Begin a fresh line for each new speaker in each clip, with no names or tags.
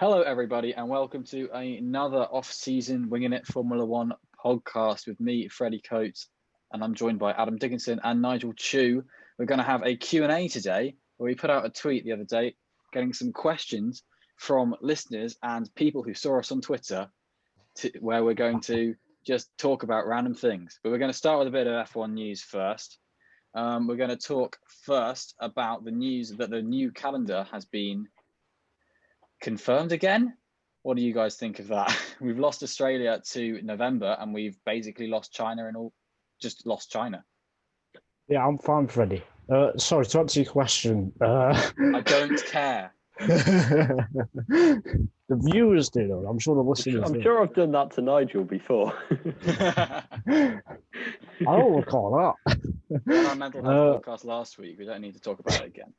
Hello, everybody, and welcome to another off-season Winging It Formula One podcast with me, Freddie Coates, and I'm joined by Adam Dickinson and Nigel Chu. We're going to have a Q&A today, where we put out a tweet the other day, getting some questions from listeners and people who saw us on Twitter, where we're going to just talk about random things. But we're going to start with a bit of F1 news first. We're going to talk first about the news that the new calendar has been confirmed again. What do you guys think of that? We've lost Australia to November, and we've basically lost China and all. Just lost China.
Yeah, I'm fine, Freddie. Sorry, to answer your question.
I don't care.
The viewers do, though. I'm sure the listeners
I'm
do.
sure I've done that to Nigel before.
I don't recall that.
On our mental health podcast last week, we don't need to talk about it again.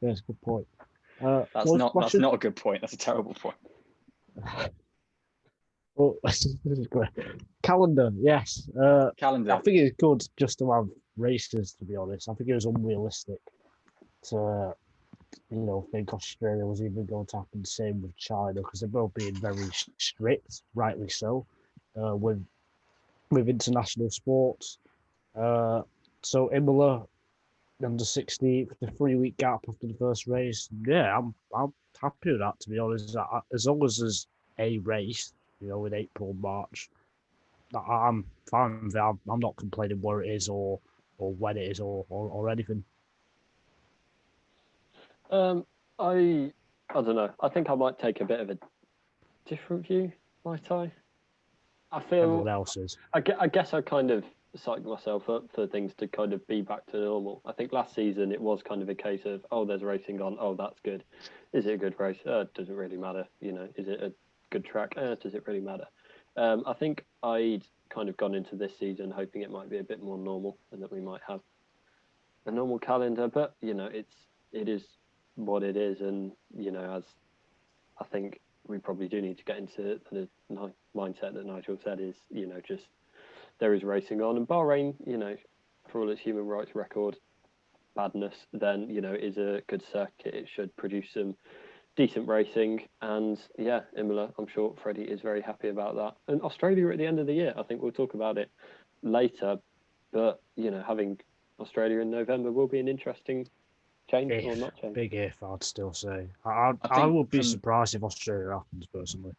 Yes, good point.
That's not a good point. That's a terrible point.
Well, calendar, yes.
Calendar.
I think it's good just to have races, to be honest. I think it was unrealistic to, think Australia was even going to happen. Same with China, because they're both being very strict, rightly so, with international sports. So Imola, under 16th, the 3-week gap after the first race. Yeah, I'm happy with that, to be honest. As long as there's a race, in April, March, I'm fine with it. I'm not complaining where it is or when it is or anything.
I don't know. I think I might take a bit of a different view, might I? I feel
everyone else is.
I guess I kind of psyched myself up for things to kind of be back to normal. I think last season it was kind of a case of, oh, there's racing on. Oh, that's good. Is it a good race? Doesn't really matter. Is it a good track? Does it really matter? I think I'd kind of gone into this season hoping it might be a bit more normal and that we might have a normal calendar. But it is what it is, and as I think we probably do need to get into the mindset that Nigel said is just there is racing on, and Bahrain, for all its human rights record badness, then is a good circuit. It should produce some decent racing, and yeah, Imola, I'm sure Freddie is very happy about that. And Australia at the end of the year, I think we'll talk about it later, but having Australia in November will be an interesting change or not change.
Big if, I'd still say. I would be surprised if Australia happens, personally.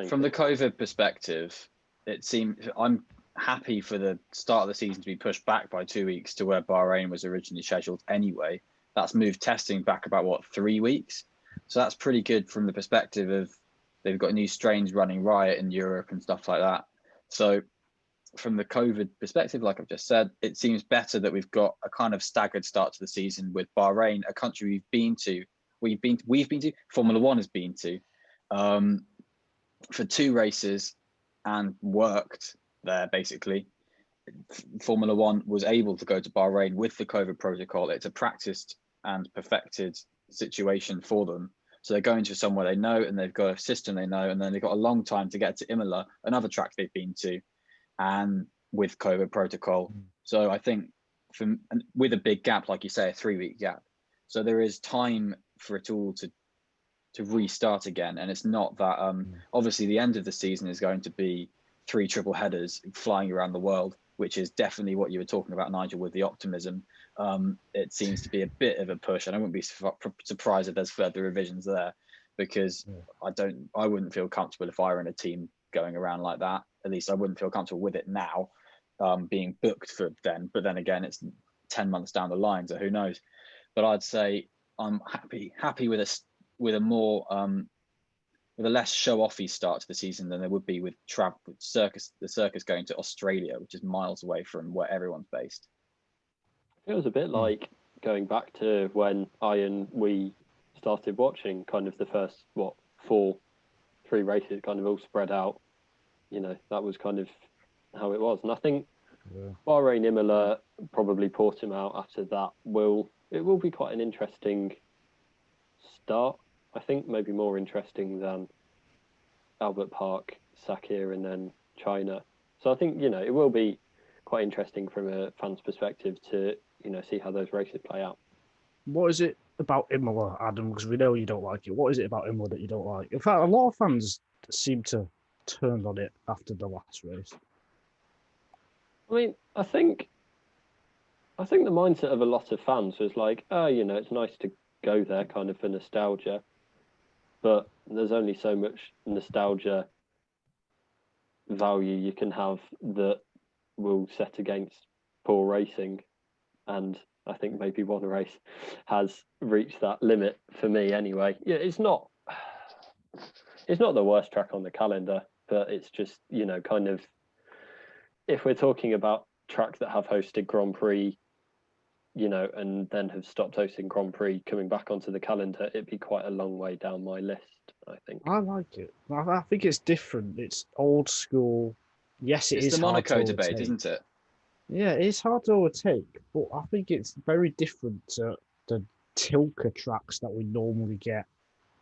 From the COVID perspective, it seems I'm happy for the start of the season to be pushed back by 2 weeks to where Bahrain was originally scheduled anyway. That's moved testing back about 3 weeks. So that's pretty good from the perspective of they've got new strains running riot in Europe and stuff like that. So from the COVID perspective, like I've just said, it seems better that we've got a kind of staggered start to the season with Bahrain, a country we've been to, Formula One has been to, for 2 races and worked there, basically. Formula One was able to go to Bahrain with the COVID protocol. It's a practiced and perfected situation for them. So they're going to somewhere they know, and they've got a system they know, and then they've got a long time to get to Imola, another track they've been to, and with COVID protocol. So I think with a big gap, like you say, a 3-week gap. So there is time for it all to restart again. And it's not that, obviously the end of the season is going to be 3 triple headers flying around the world, which is definitely what you were talking about, Nigel, with the optimism. It seems to be a bit of a push, and I wouldn't be surprised if there's further revisions there, because I wouldn't feel comfortable if I were in a team going around like that. At least I wouldn't feel comfortable with it now, being booked for then. But then again, it's 10 months down the line, so who knows? But I'd say I'm happy with a more with a less show-offy start to the season than there would be with the circus going to Australia, which is miles away from where everyone's based.
It was a bit like going back to when we started watching kind of the first 3 races kind of all spread out. That was kind of how it was. And I think Bahrain, Imola, probably Portimao after that will be quite an interesting start. I think maybe more interesting than Albert Park, Sakir, and then China. So I think, it will be quite interesting from a fan's perspective to, see how those races play out.
What is it about Imola, Adam? Because we know you don't like it. What is it about Imola that you don't like? In fact, a lot of fans seem to turn on it after the last race.
I mean, I think the mindset of a lot of fans was like, oh, it's nice to go there kind of for nostalgia. But there's only so much nostalgia value you can have that will set against poor racing. And I think maybe one race has reached that limit for me anyway. Yeah, it's not the worst track on the calendar, but it's just, kind of, if we're talking about tracks that have hosted Grand Prix, and then have stopped hosting Grand Prix coming back onto the calendar, it'd be quite a long way down my list, I think.
I like it. I think it's different. It's old school. Yes,
it's
is
the
hard
Monaco
to
debate,
overtake.
isn't it?
Yeah, it's hard to overtake, but I think it's very different to the Tilke tracks that we normally get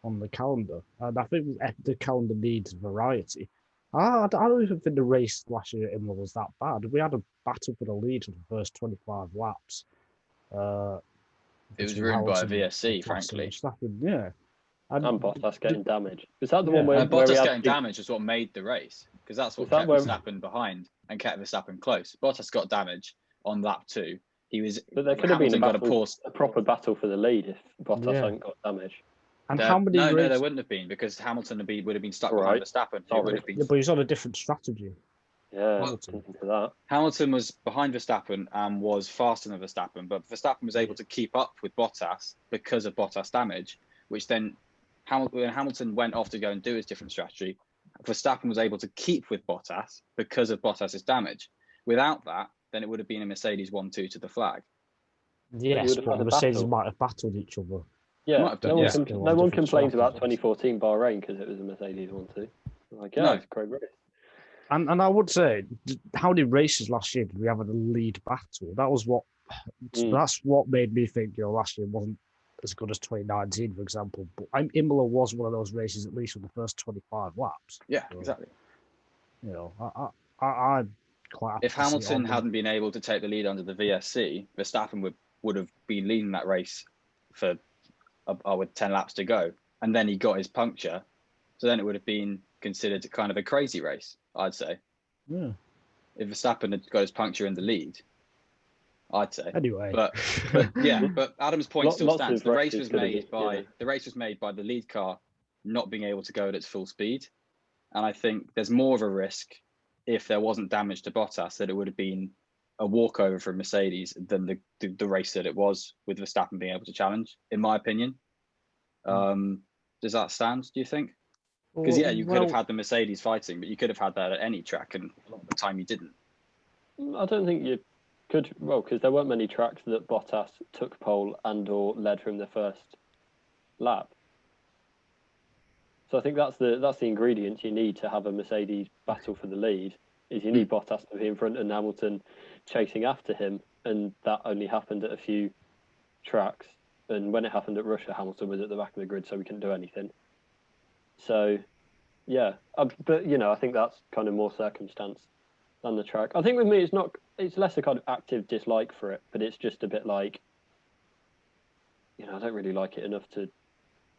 on the calendar. And I think the calendar needs variety. I don't even think the race last year at Imola was that bad. We had a battle for the lead for the first 25 laps.
It was
between
ruined by a
Hamilton,
VSC,
Bottas
frankly.
and Verstappen, yeah.
And Bottas getting damaged. Was that the one
Yeah.
where
Bottas
we had
getting damaged is what made the race, because that's what
Was that
kept
where-
Verstappen behind and kept Verstappen close. Bottas got damaged on lap 2.
But there could have been
Hamilton
a proper battle for the lead if Bottas
Yeah.
hadn't got damaged.
And how many
No,
races?
there wouldn't have been, because Hamilton would have been stuck
Right.
behind Verstappen. It
Sorry.
would have been.
Yeah, but he's on a different strategy.
Yeah,
Hamilton.
into that.
Hamilton was behind Verstappen and was faster than Verstappen, but Verstappen was able to keep up with Bottas because of Bottas damage, which then when Hamilton went off to go and do his different strategy, Verstappen was able to keep with Bottas because of Bottas's damage. Without that, then it would have been a Mercedes 1-2 to the flag.
Yes,
have
but
had a
Mercedes
battle.
might have battled each other.
Yeah,
Might have done,
no
yeah.
one,
Still
no
on
one
different
complains about
strategies.
2014 Bahrain because it was a Mercedes 1-2. Like, yeah,
No.
it's a great race.
And I would say, how many races last year did we have a lead battle? That was what. That's what made me think, last year wasn't as good as 2019, for example. But Imola was one of those races, at least for the first 25 laps.
Yeah,
So,
exactly.
I'm quite happy
If
to see it
Hamilton
on
hadn't been able to take the lead under the VSC, Verstappen would have been leading that race for with 10 laps to go, and then he got his puncture. So then it would have been considered kind of a crazy race, I'd say.
Yeah.
If Verstappen had got his puncture in the lead, I'd say.
Anyway,
but Adam's point still
Lots
stands.
of
The race
races
was
could have
made
been,
by the lead car not being able to go at its full speed, and I think there's more of a risk if there wasn't damage to Bottas that it would have been a walkover for Mercedes than the race that it was with Verstappen being able to challenge, in my opinion. Does that stand, do you think? Because you could have had the Mercedes fighting, but you could have had that at any track, and a lot of the time you didn't.
I don't think you could, because there weren't many tracks that Bottas took pole and or led from the first lap. So I think that's the ingredients you need to have a Mercedes battle for the lead, is you need Bottas to be in front and Hamilton chasing after him, and that only happened at a few tracks. And when it happened at Russia, Hamilton was at the back of the grid, so we couldn't do anything. So, yeah, but I think that's kind of more circumstance than the track. I think with me, it's less a kind of active dislike for it, but it's just a bit like, I don't really like it enough to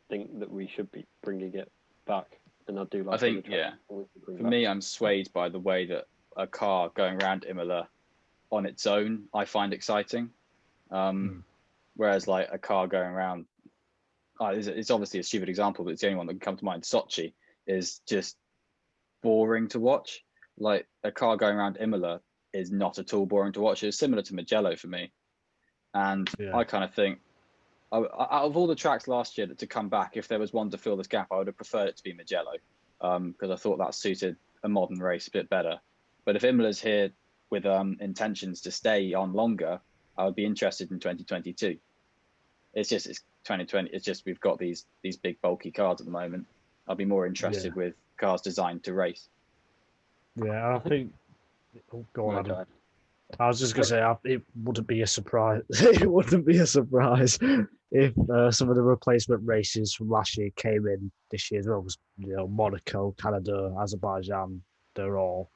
think that we should be bringing it back. And I do like.
I think, for me, I'm swayed by the way that a car going around Imola on its own, I find exciting. Whereas like a car going around, it's obviously a stupid example, but it's the only one that can come to mind. Sochi is just boring to watch. Like a car going around Imola is not at all boring to watch. It's similar to Mugello for me. And I kind of think, out of all the tracks last year to come back, if there was one to fill this gap, I would have preferred it to be Mugello, because I thought that suited a modern race a bit better. But if Imola's here with intentions to stay on longer, I would be interested in 2022. It's 2020. It's just we've got these big bulky cars at the moment. I'll be more interested with cars designed to race.
Yeah, I think. Oh, go on,
No,
Adam.
go ahead.
I was just going to say, it wouldn't be a surprise. It wouldn't be a surprise if some of the replacement races from last year came in this year as well. Because, Monaco, Canada, Azerbaijan, they're all,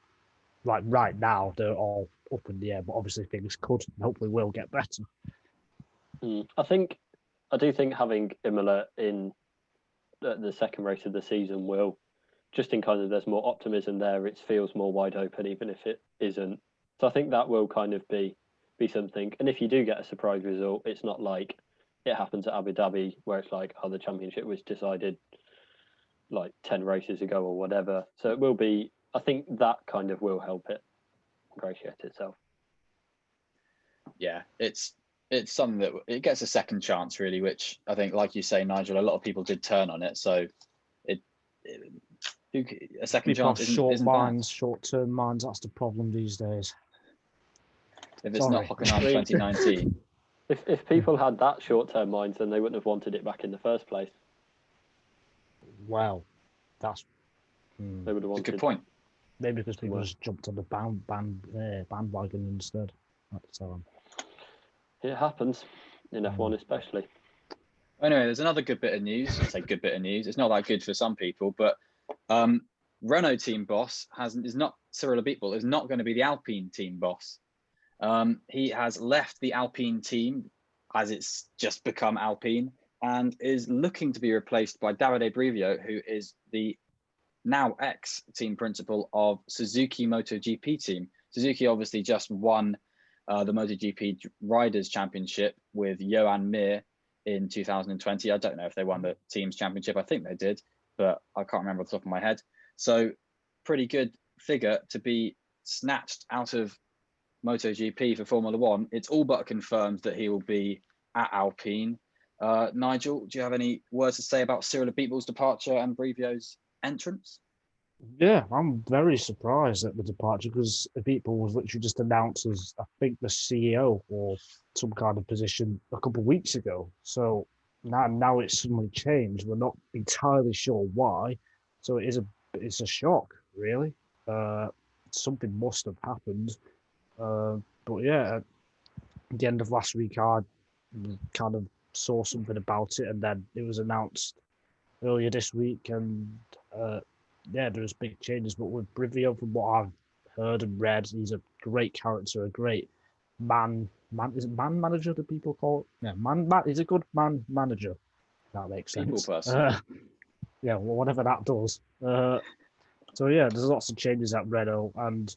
like right now, they're all up in the air. But obviously things could and hopefully will get better.
I think I do think having Imola in the second race of the season will, just in kind of, there's more optimism there. It feels more wide open, even if it isn't. So I think that will kind of be something. And if you do get a surprise result, it's not like it happens at Abu Dhabi where it's like, oh, the championship was decided like 10 races ago or whatever. So it will be, I think that kind of will help it ingratiate itself.
Yeah, it's something that it gets a second chance, really, which I think, like you say, Nigel, a lot of people did turn on it. So a second
People
chance
have short-term minds. That's the problem these days.
If it's not Hockenheim 2019.
If people had that short-term minds, then they wouldn't have wanted it back in the first place.
Well, that's
they would have wanted.
A good point.
Maybe because people just jumped on the bandwagon instead.
It happens in F1 especially.
Anyway, there's another good bit of news. I say good bit of news. It's not that good for some people, but Renault team boss is not Cyril Abiteboul, is not going to be the Alpine team boss. He has left the Alpine team, as it's just become Alpine, and is looking to be replaced by Davide Brivio, who is the now ex-team principal of Suzuki MotoGP team. Suzuki obviously just won the MotoGP Riders' Championship with Johan Mir in 2020. I don't know if they won the team's championship. I think they did, but I can't remember off the top of my head. So pretty good figure to be snatched out of MotoGP for Formula One. It's all but confirmed that he will be at Alpine. Nigel, do you have any words to say about Cyril Abiteboul's departure and Brivio's entrance?
Yeah, I'm very surprised at the departure because Abiteboul was literally just announced as, I think, the CEO or some kind of position a couple of weeks ago. So now it's suddenly changed. We're not entirely sure why. So it's a shock, really. Something must have happened. But yeah, at the end of last week, I kind of saw something about it, and then it was announced earlier this week, and yeah, there's big changes. But with Brivio, from what I've heard and read, he's a great character, a great man. Is it man manager? Do people call it? Yeah, man. He's a good man manager. That makes sense.
People person.
Yeah, well, whatever that does. So yeah, there's lots of changes at Renault, and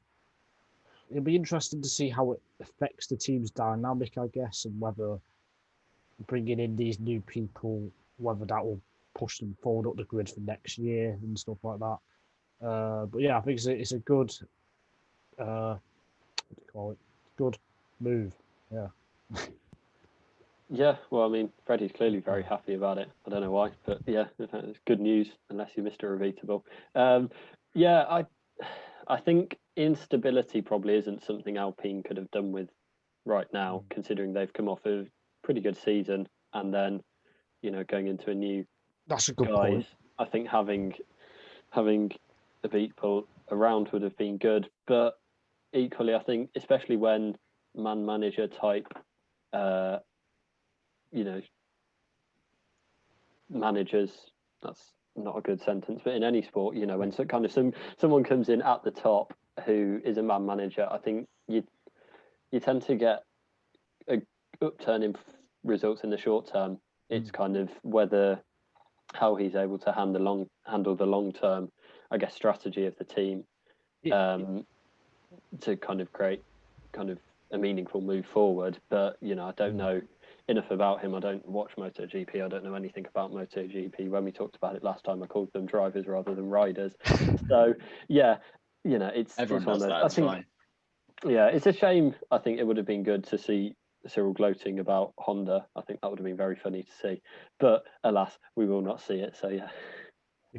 it'll be interesting to see how it affects the team's dynamic, I guess, and whether bringing in these new people, whether that will push them forward up the grid for next year and stuff like that. But yeah, I think it's a good, what do you call it? Good move. Yeah.
Yeah, well, I mean, Freddie's clearly very happy about it. I don't know why, but yeah, it's good news, unless you're Mr. Abiteboul. Yeah, I think instability probably isn't something Alpine could have done with right now, considering they've come off a pretty good season and then, going into a new.
That's a good point.
I think having Abiteboul around would have been good, but equally, I think, especially when man manager type, managers, that's not a good sentence, but in any sport, when someone comes in at the top who is a man manager, I think you tend to get a upturn in results in the short term. It's kind of how he's able to handle the long term, I guess, strategy of the team, to kind of create kind of a meaningful move forward. But I don't know enough about him. I don't watch MotoGP. I don't know anything about MotoGP. When we talked about it last time, I called them drivers rather than riders. So yeah, it's
everyone does that.
I think, fine. Yeah, it's a shame. I think it would have been good to see Cyril gloating about Honda. I think that would have been very funny to see, but alas, we will not see it. So yeah,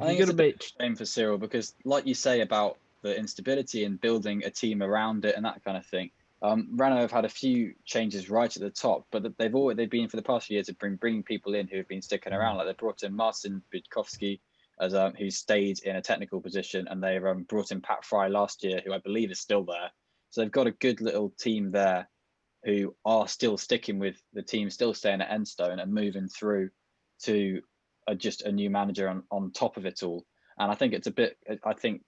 I think it's a bit shame for Cyril because, like you say about the instability and building a team around it and that kind of thing. Renault have had a few changes right at the top, but they've been for the past few years of bringing people in who have been sticking around. Like they brought in Marcin Budkowski as who stayed in a technical position, and they brought in Pat Fry last year, who I believe is still there. So they've got a good little team there who are still sticking with the team, still staying at Enstone and moving through to just a new manager on top of it all. And I think I think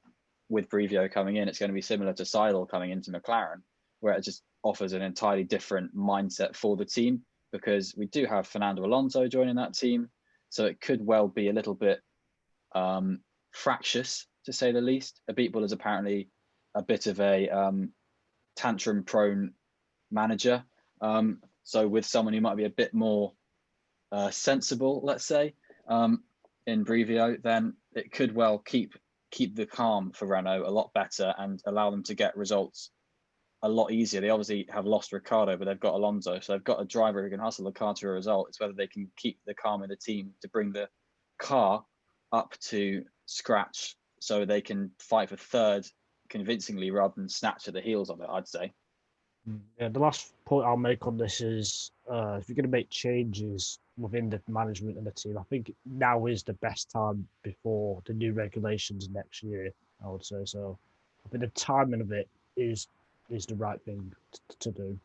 with Brivio coming in, it's going to be similar to Seidel coming into McLaren, where it just offers an entirely different mindset for the team. because we do have Fernando Alonso joining that team. So it could well be a little bit fractious, to say the least. Abitbol is apparently a bit of a tantrum-prone manager. So with someone who might be a bit more sensible, let's say, in Brivio, then it could well keep the calm for Renault a lot better and allow them to get results a lot easier. They obviously have lost Ricciardo, but they've got Alonso, so they've got a driver who can hustle the car to a result. It's whether they can keep the calm in the team to bring the car up to scratch so they can fight for third convincingly rather than snatch at the heels of it, I'd say.
Yeah, the last point I'll make on this is if you're going to make changes within the management and the team, I think now is the best time before the new regulations next year, I would say. So I think the timing of it is the right thing to do.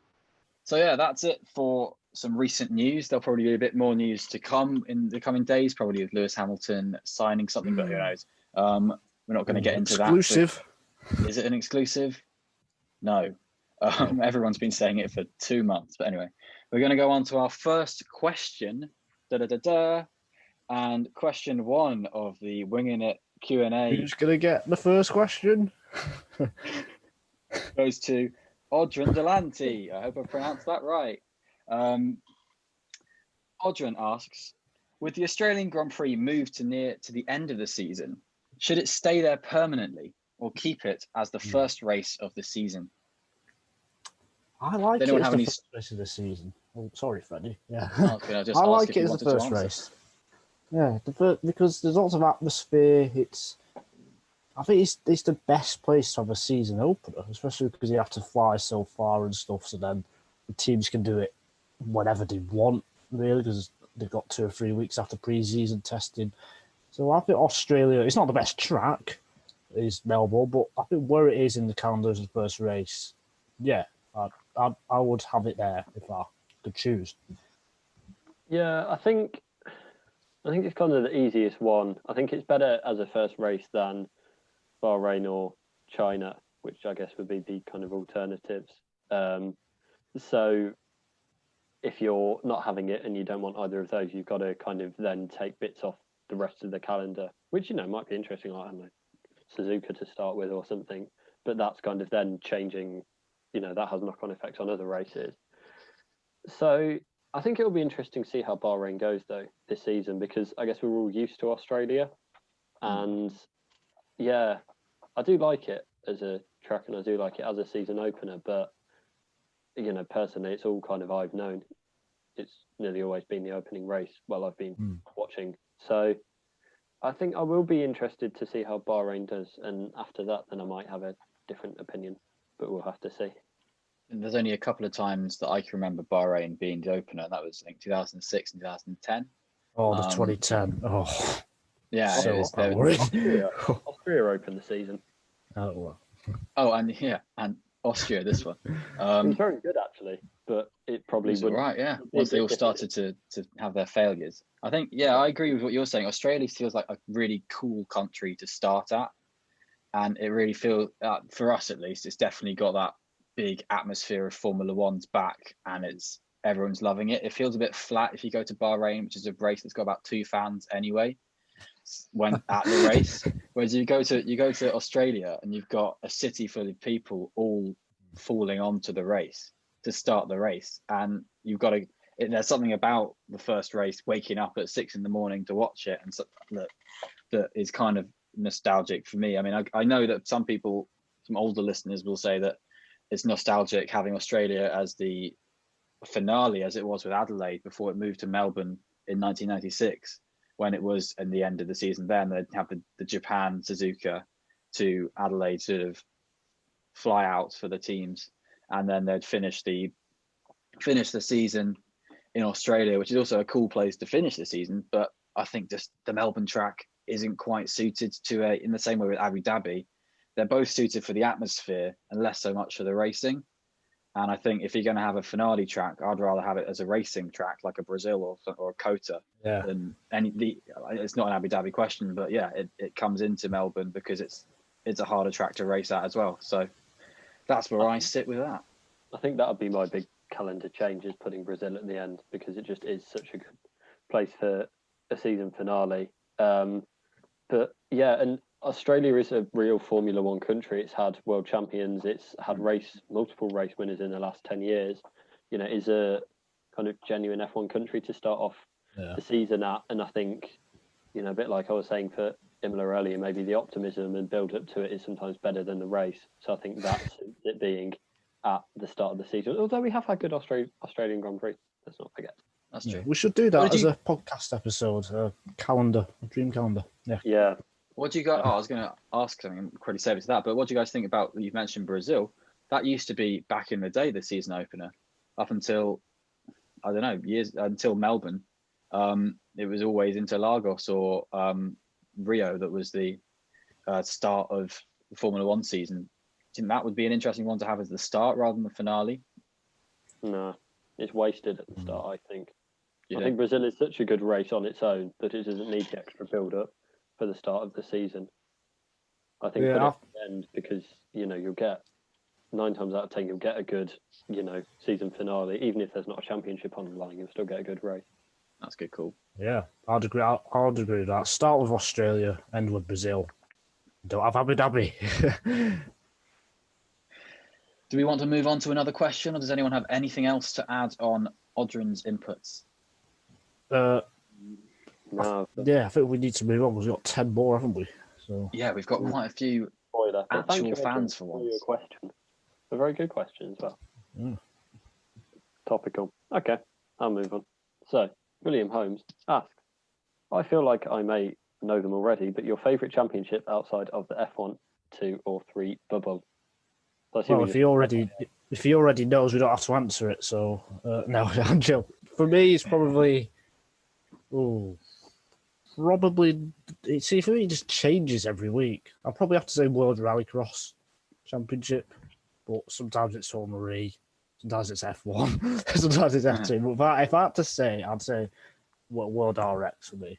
So yeah, that's it for some recent news. There'll probably be a bit more news to come in the coming days, probably with Lewis Hamilton signing something, but who knows? We're not going to get into
exclusive.
That. Is it an exclusive? No. Everyone's been saying it for 2 months. But anyway, we're going to go on to our first question. And question 1 of the Winging It Q&A.
Who's going to get the first question?
Goes to Odrin Delante. I hope I pronounced that right. Odrin asks, with the Australian Grand Prix moved to the end of the season, should it stay there permanently or keep it as the first race of the season?
I like it as the first race of the season. Oh, sorry, Freddie. Yeah,
I
like it as the first race. Yeah, because there's lots of atmosphere. I think it's the best place to have a season opener, especially because you have to fly so far and stuff. So then the teams can do it whenever they want, really, because they've got 2 or 3 weeks after pre-season testing. So I think Australia, it's not the best track, is Melbourne, but I think where it is in the calendar as the first race, yeah, I would have it there if I could choose.
Yeah, I think it's kind of the easiest one. I think it's better as a first race than Bahrain or China, which I guess would be the kind of alternatives. So if you're not having it and you don't want either of those, you've got to kind of then take bits off the rest of the calendar, which, might be interesting. Like, I don't know, Suzuka to start with or something, but that's kind of then changing, that has knock-on effects on other races. So I think it'll be interesting to see how Bahrain goes, though, this season, because I guess we're all used to Australia. And, yeah, I do like it as a track and I do like it as a season opener. But, personally, it's all kind of I've known. It's nearly always been the opening race while I've been watching. So I think I will be interested to see how Bahrain does. And after that, then I might have a different opinion. But we'll have to see.
And there's only a couple of times that I can remember Bahrain being the opener. That was, I think, 2006 and 2010.
Oh, the 2010. Oh,
yeah.
So
Austria opened the season.
Oh, well.
Oh, and Austria, this one.
It was very good, actually, but it probably
was right. Yeah, once they all started to have their failures. I think, I agree with what you're saying. Australia feels like a really cool country to start at. And it really feels, for us at least, it's definitely got that big atmosphere of Formula One's back, and everyone's loving it. It feels a bit flat if you go to Bahrain, which is a race that's got about 2 fans anyway, when at the race. Whereas you go to Australia and you've got a city full of people all falling onto the race to start the race, and there's something about the first race, waking up at 6 a.m. to watch it, and so, that is kind of nostalgic for me. I mean, I know that some older listeners will say that it's nostalgic having Australia as the finale, as it was with Adelaide before it moved to Melbourne in 1996, when it was in the end of the season. Then they'd have the Japan Suzuka to Adelaide sort of fly out for the teams, and then they'd finish the season in Australia, which is also a cool place to finish the season. But I think just the Melbourne track isn't quite suited to in the same way with Abu Dhabi. They're both suited for the atmosphere and less so much for the racing. And I think if you're going to have a finale track, I'd rather have it as a racing track like a Brazil or a Kota.
Yeah.
Than it's not an Abu Dhabi question, but yeah, it comes into Melbourne because it's a harder track to race at as well. So that's where I sit with that.
I think that would be my big calendar changes, putting Brazil at the end, because it just is such a good place for a season finale. But yeah, and Australia is a real Formula One country. It's had world champions. It's had multiple race winners in the last 10 years. You know, is a kind of genuine F1 country to start off the season at. And I think, you know, a bit like I was saying for Imola earlier, maybe the optimism and build up to it is sometimes better than the race. So I think that's it being at the start of the season. Although we have had good Australian Grand Prix, let's not forget.
That's true.
We should do that as a podcast episode, a dream calendar.
Yeah.
What do you guys? Oh, I was going to ask something. I'm pretty saved to that. But what do you guys think about? You mentioned Brazil. That used to be back in the day the season opener, up until I don't know until Melbourne. It was always Interlagos or Rio that was the start of the Formula One season. Do you think that would be an interesting one to have as the start rather than the finale?
No, it's wasted at the start. I think.
I
think Brazil is such a good race on its own that it doesn't need the extra build-up for the start of the season. I think put it at the end because, you know, you'll get 9 times out of 10, you'll get a good, you know, season finale. Even if there's not a championship on the line, you'll still get a good race.
That's good, cool.
Yeah, I'd agree. I'd agree with that. Start with Australia, end with Brazil. Don't have Abu Dhabi.
Do we want to move on to another question, or does anyone have anything else to add on Odrin's inputs?
No.
Yeah, I think we need to move on because we've got 10 more, haven't we? So
yeah, we've got quite a few actual fans for once.
Your question. A very good question as well. Topical. Okay, I'll move on. So, William Holmes asks, I feel like I may know them already, but your favourite championship outside of the F1, 2 or 3 bubble?
Well, if he already knows, we don't have to answer it. So, no, Angel. For me, it's probably... See, for me, it just changes every week. I'll probably have to say World Rallycross Championship, but sometimes it's Formula E, sometimes it's F1, sometimes it's F2. But if I had to say, I'd say World RX for me.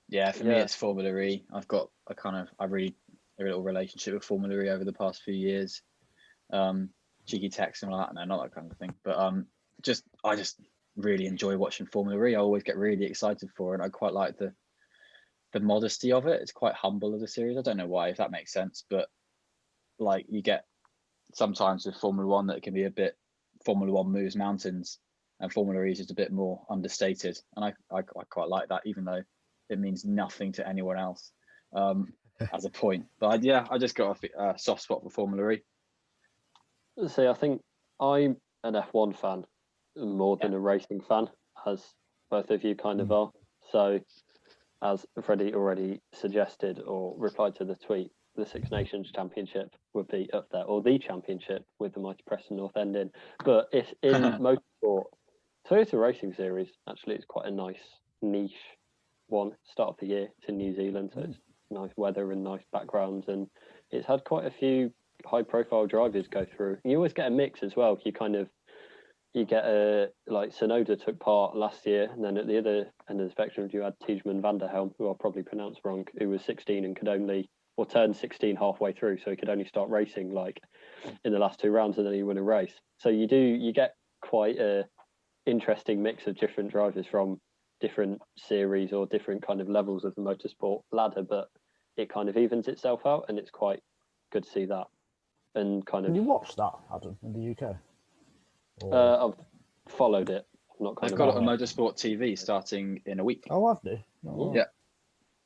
Yeah, for me, it's Formula E. I've got a really a little relationship with Formula E over the past few years. Cheeky text and all that, no, not that kind of thing. But I just really enjoy watching Formula E. I always get really excited for it. I quite like the modesty of it. It's quite humble as a series. I don't know why, if that makes sense, but like you get sometimes with Formula One that it can be a bit Formula One moves mountains, and Formula E is just a bit more understated. And I quite like that, even though it means nothing to anyone else as a point. But I just got a soft spot for Formula E.
See, I think I'm an F1 fan more than a racing fan, as both of you kind of are. So, as Freddie already suggested or replied to the tweet, the Six Nations Championship would be up there, or the championship with the Mighty Preston North End in. But if in motorsport, Toyota Racing Series actually is quite a nice niche one. Start of the year, it's in New Zealand, so it's nice weather and nice backgrounds, and it's had quite a few high-profile drivers go through. You always get a mix as well. You get like Tsunoda took part last year, and then at the other end of the spectrum, you had Tijman van der Helm, who I'll probably pronounce wrong, who was 16 and could only, or turned 16 halfway through, so he could only start racing like in the last 2 rounds, and then he won a race. So you get quite a interesting mix of different drivers from different series or different kind of levels of the motorsport ladder, but it kind of evens itself out, and it's quite good to see that. And kind of.
Can you watch that, Adam, in the UK?
I've followed it.
I've got it on Motorsport TV starting in a week.
Oh, have they? Oh,
yeah.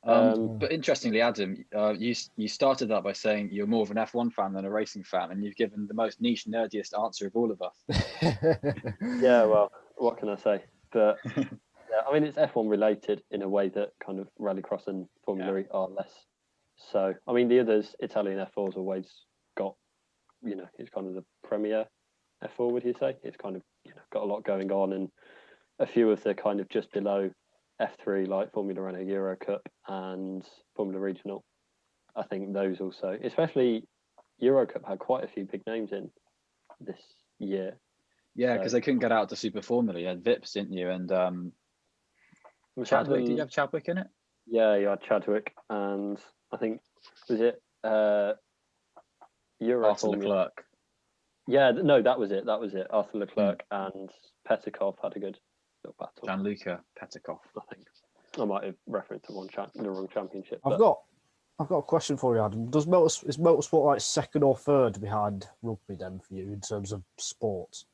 But interestingly, Adam, you started that by saying you're more of an F1 fan than a racing fan, and you've given the most niche, nerdiest answer of all of us.
Yeah, well, what can I say? But yeah, I mean, it's F1 related in a way that kind of Rallycross and Formula E are less. So, I mean, the others, Italian F4's always got, it's kind of the premier F4, would you say? It's kind of got a lot going on, and a few of the kind of just below F3 like Formula Renault Euro Cup and Formula Regional. I think those also, especially Euro Cup, had quite a few big names in this year.
Yeah, because they couldn't get out to Super Formula. You had Vips, didn't you? And Chadwick, did you have Chadwick in it?
Yeah, you had Chadwick, and I think was it Euro
Arthur
Formula.
Leclerc.
Yeah, no, that was it. Arthur Leclerc and Petikov had a good little battle.
Gianluca Petikov.
I think I might have referenced the wrong championship.
I've got a question for you, Adam. Is motorsport like second or third behind rugby then for you in terms of sports?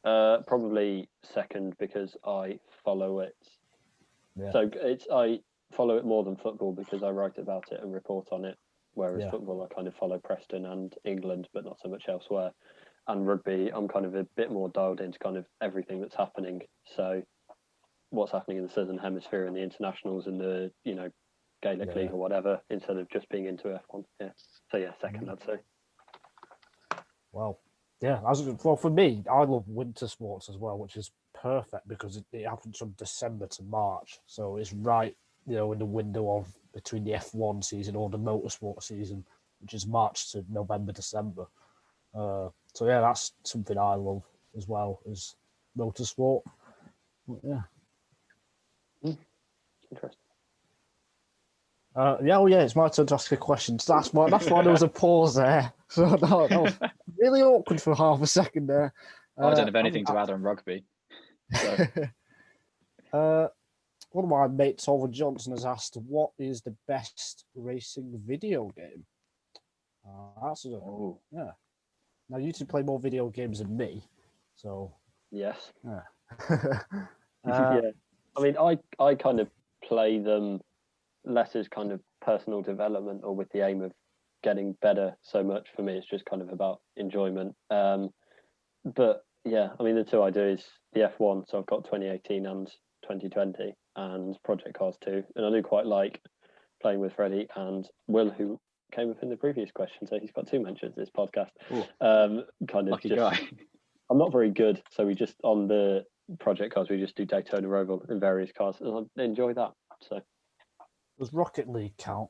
Probably second because I follow it.
Yeah.
So I follow it more than football because I write about it and report on it. Whereas football, I kind of follow Preston and England, but not so much elsewhere. And rugby, I'm kind of a bit more dialed into kind of everything that's happening. So what's happening in the Southern Hemisphere and the internationals and the, Gaelic League or whatever, instead of just being into F1. Yeah. So yeah, second, I'd say.
Well, yeah. Well, for me, I love winter sports as well, which is perfect because it happens from December to March. So it's right, in the window of between the F1 season or the motorsport season, which is March to November, December. So yeah, that's something I love as well as motorsport. But, yeah.
Interesting.
It's my turn to ask a question. So that's why there was a pause there. So that was really awkward for half a second there.
I don't have anything to add on rugby. So.
One of my mates, Oliver Johnson, has asked, "What is the best racing video game?" Yeah. Now you two play more video games than me, so
yes.
Yeah.
Yeah. I mean, I kind of play them less as kind of personal development or with the aim of getting better so much. For me, it's just kind of about enjoyment. But yeah, I mean, the two I do is the F1. So I've got 2018 and 2020 and Project Cars 2. And I do quite like playing with Freddie and Will, who came up in the previous question. So he's got two mentions this podcast. Kind of
lucky guy.
I'm not very good. So we just, on the Project Cars, we just do Daytona Roval in various cars. And I enjoy that. So
does Rocket League count?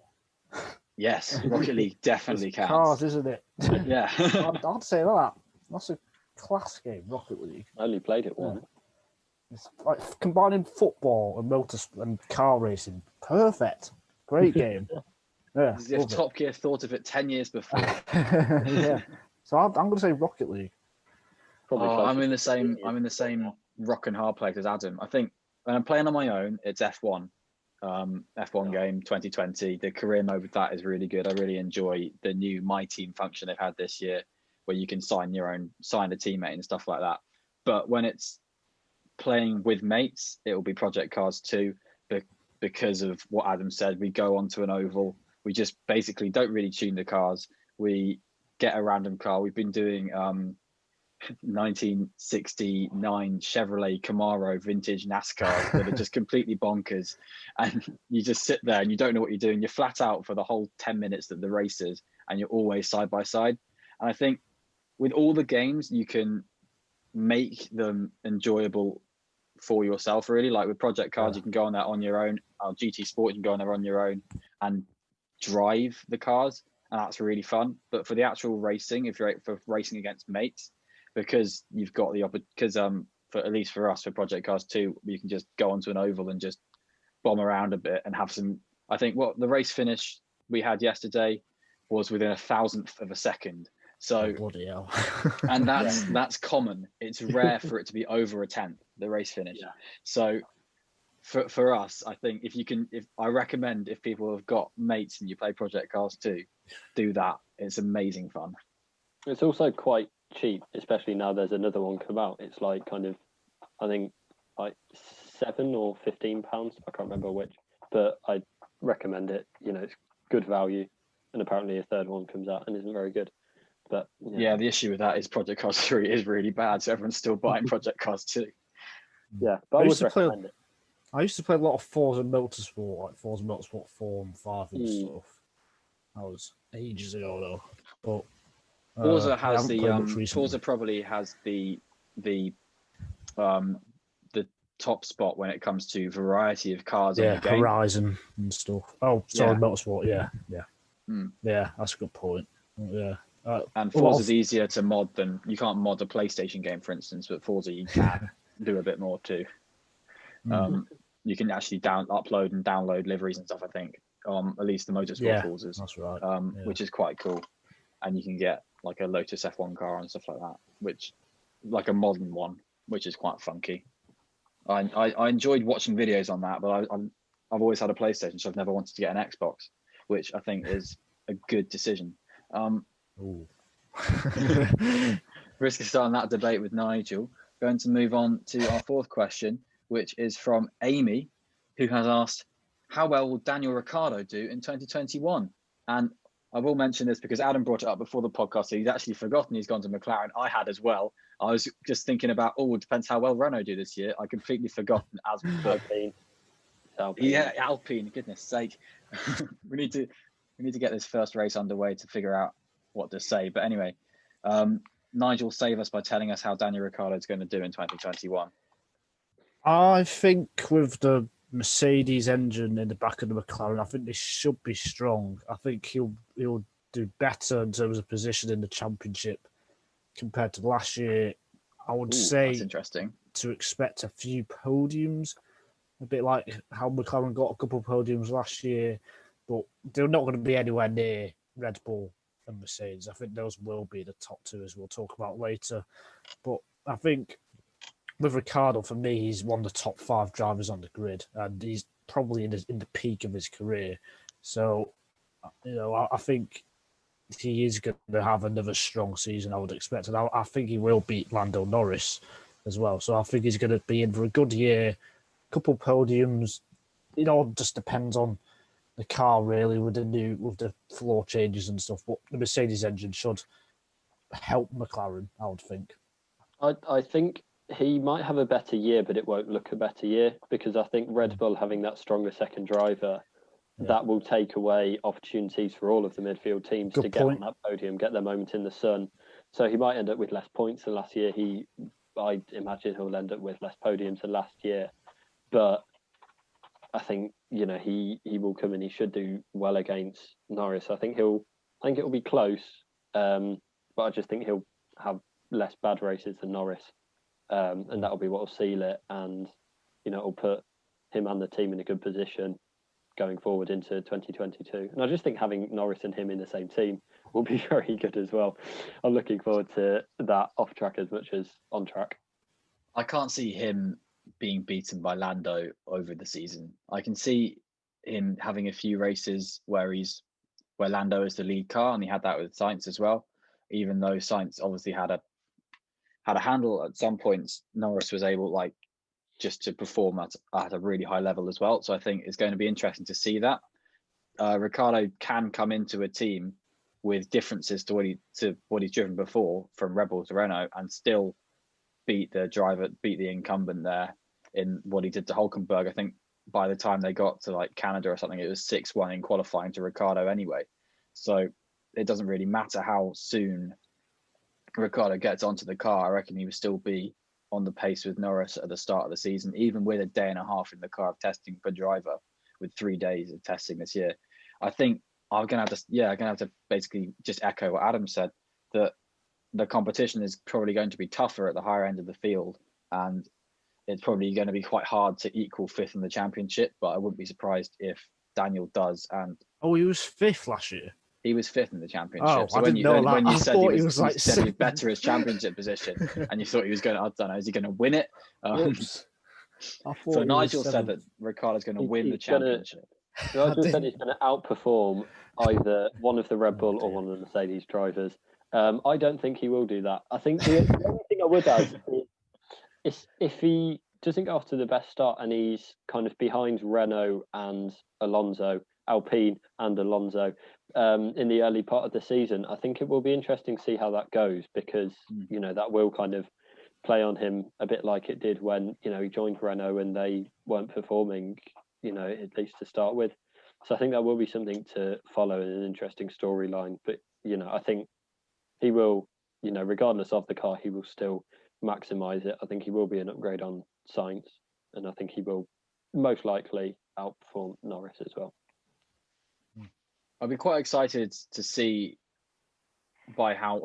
Yes, Rocket League definitely counts.
Cars, isn't it?
Yeah.
I'd say that. That's a class game, Rocket League.
I only played it once.
It's like combining football and car racing. Perfect. Great game. Yeah.
As if Top Gear thought of it 10 years before.
Yeah. So I'm going to say Rocket League.
I'm in the same rock and hard place as Adam. I think when I'm playing on my own, it's F1. F1 game 2020. The career mode with that is really good. I really enjoy the new My Team function they've had this year, where you can sign a teammate and stuff like that. But when it's playing with mates, it will be Project Cars 2 because of what Adam said. We go onto an oval. We just basically don't really tune the cars. We get a random car. We've been doing 1969 Chevrolet Camaro vintage NASCAR that are just completely bonkers. And you just sit there and you don't know what you're doing. You're flat out for the whole 10 minutes that the race is, and you're always side by side. And I think with all the games, you can make them enjoyable for yourself, really. Like with Project Cars, you can go on there on your own. GT Sport, you can go on there on your own and drive the cars, and that's really fun. But for the actual racing, if you're for racing against mates, because you've got the because for at least for us for Project Cars 2, you can just go onto an oval and just bomb around a bit and have some. I think what the race finish we had yesterday was within 1,000th of a second. So
bloody hell.
And that's common. It's rare for it to be over a 10th, the race finish. Yeah. So for us, I think if I recommend if people have got mates and you play Project Cars 2, do that. It's amazing fun.
It's also quite cheap, especially now there's another one come out. It's like kind of, I think like £7 or £15. I can't remember which, but I recommend it. It's good value, and apparently a third one comes out and isn't very good. But
yeah, the issue with that is Project Cars 3 is really bad, so everyone's still buying Project Cars 2.
Yeah, but I would recommend it.
I used to play a lot of Forza Motorsport, like Forza Motorsport 4 and 5 and stuff. That was ages ago though. But
Forza has Forza probably has the top spot when it comes to variety of cars on the game.
Horizon and stuff. Oh, sorry, Motorsport. Yeah, that's a good point. Yeah.
And Forza's easier to mod than you can't mod a PlayStation game, for instance, but Forza you can do a bit more too. You can actually upload and download liveries and stuff, I think, at least the Motorsport Forzas.
That's right.
Which is quite cool. and you can get like a Lotus F1 car and stuff like that, which like a modern one, which is quite funky. I enjoyed watching videos on that, but I've always had a PlayStation, so I've never wanted to get an Xbox, which I think is a good decision. Risk of starting that debate with Nigel. Going to move on to our fourth question, which is from Amy, who has asked, how well will Daniel Ricciardo do in 2021? And I will mention this because Adam brought it up before the podcast, so he's actually forgotten he's gone to McLaren. I had as well. I was just thinking about, it depends how well Renault do this year. I completely forgotten as
Alpine.
Yeah, Alpine, goodness sake. we need to get this first race underway to figure out what to say. But anyway, Nigel, save us by telling us how Daniel Ricciardo is going to do in 2021.
I think with the Mercedes engine in the back of the McLaren, I think they should be strong. I think he'll do better in terms of position in the championship compared to last year. I would say
that's interesting
to expect a few podiums, a bit like how McLaren got a couple of podiums last year, but they're not going to be anywhere near Red Bull and Mercedes. I think those will be the top two, as we'll talk about later. But I think with Ricciardo, for me, he's one of the top 5 drivers on the grid, and he's probably in the peak of his career. So, I think he is going to have another strong season, I would expect. And I think he will beat Lando Norris as well. So I think he's going to be in for a good year, couple podiums. It all just depends on the car, really, with the floor changes and stuff. But the Mercedes engine should help McLaren, I would think.
I think he might have a better year, but it won't look a better year, because I think Red Bull having that stronger second driver, that will take away opportunities for all of the midfield teams to get on that podium, get their moment in the sun. So he might end up with less points than last year. I imagine he'll end up with less podiums than last year. But I think, he will come and he should do well against Norris. I think it will be close, but I just think he'll have less bad races than Norris. And that'll be what will seal it. And, it'll put him and the team in a good position going forward into 2022. And I just think having Norris and him in the same team will be very good as well. I'm looking forward to that off track as much as on track.
I can't see him being beaten by Lando over the season. I can see him having a few races where Lando is the lead car, and he had that with Sainz as well. Even though Sainz obviously had a handle at some points, Norris was able just to perform at a really high level as well. So I think it's going to be interesting to see that. Ricciardo can come into a team with differences to what he's driven before, from Red Bull to Renault, and still beat the incumbent there in what he did to Hulkenberg. I think by the time they got to Canada or something, it was 6-1 in qualifying to Ricciardo anyway. So it doesn't really matter how soon Ricciardo gets onto the car. I reckon he will still be on the pace with Norris at the start of the season, even with a day and a half in the car of testing per driver, with 3 days of testing this year. I think I'm gonna have to basically just echo what Adam said, that the competition is probably going to be tougher at the higher end of the field, and it's probably going to be quite hard to equal 5th in the championship. But I wouldn't be surprised if Daniel does. And
he was 5th last year.
He was 5th in the championship.
So when you said he was
better his championship position, and you thought he was going to, I don't know, is he going to win it? So Nigel said that Ricciardo's going to win the championship.
Nigel said he's going to outperform either one of the Red Bull or one of the Mercedes drivers. I don't think he will do that. I think the only thing I would add is if he doesn't get off to the best start and he's kind of behind Renault and Alonso, Alpine and Alonso, in the early part of the season, I think it will be interesting to see how that goes, because that will kind of play on him a bit like it did when he joined Renault and they weren't performing, at least to start with. So I think that will be something to follow in an interesting storyline. But I think he will, regardless of the car, he will still maximise it. I think he will be an upgrade on Sainz, and I think he will most likely outperform Norris as well.
I'll be quite excited to see how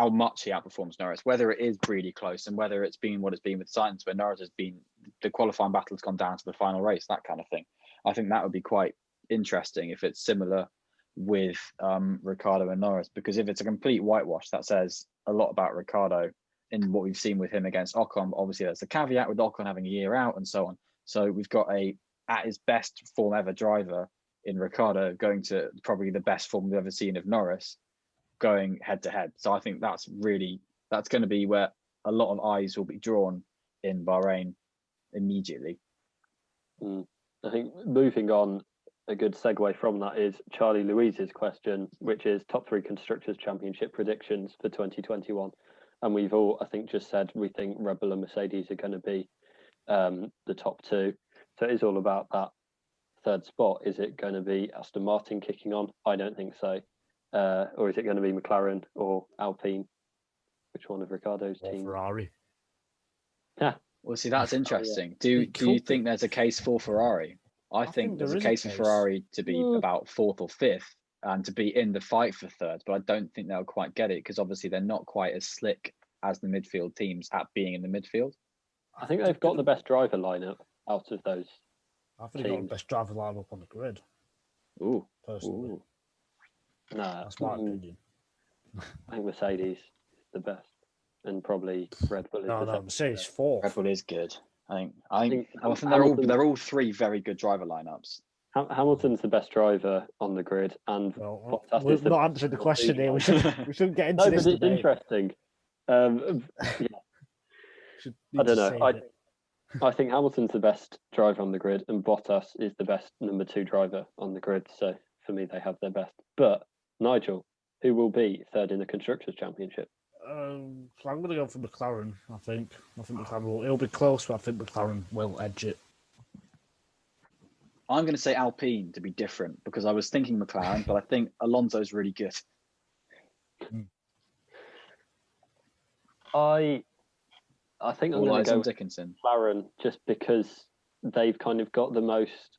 much he outperforms Norris, whether it is really close and whether it's been what it's been with Sainz, where Norris has been, the qualifying battle has gone down to the final race, that kind of thing. I think that would be quite interesting if it's similar with Ricciardo and Norris, because if it's a complete whitewash, that says a lot about Ricciardo in what we've seen with him against Ocon. Obviously, there's a caveat with Ocon having a year out and so on. So we've got at his best form ever driver in Ricciardo going to probably the best form we've ever seen of Norris going head to head. So I think that's going to be where a lot of eyes will be drawn in Bahrain immediately.
I think moving on, a good segue from that is Charlie Louise's question, which is top 3 Constructors' Championship predictions for 2021. And we've all, I think, just said we think Red Bull and Mercedes are going to be the top 2. So it is all about that third spot. Is it going to be Aston Martin kicking on? I don't think so. Or is it going to be McLaren or Alpine? Which one of Ricciardo's teams?
Ferrari.
Yeah.
Well, see, that's interesting. Do you think there's a case for Ferrari? I think there's a case for Ferrari to be about 4th or 5th and to be in the fight for 3rd, but I don't think they'll quite get it because obviously they're not quite as slick as the midfield teams at being in the midfield.
I think they've got the best driver lineup out of those.
I think they've got the best driver lineup on the grid.
Ooh.
Personally.
Ooh. Nah,
that's my opinion.
I think Mercedes is the best, and probably Red Bull is the second.
Mercedes 4th.
Red Bull is good. I think they're all 3 very good driver lineups.
Hamilton's the best driver on the grid, and
we've not answered the question here. We shouldn't get into this.
No, but it's interesting. I don't know. I think Hamilton's the best driver on the grid, and Bottas is the best number 2 driver on the grid. So for me, they have their best. But Nigel, who will be 3rd in the Constructors' Championship?
So I'm going to go for McLaren. I think McLaren it'll be close, but I think McLaren will edge it.
I'm going to say Alpine to be different because I was thinking McLaren, but I think Alonso's really good.
I think I'm going to go with
Dickinson.
McLaren just because they've kind of got the most.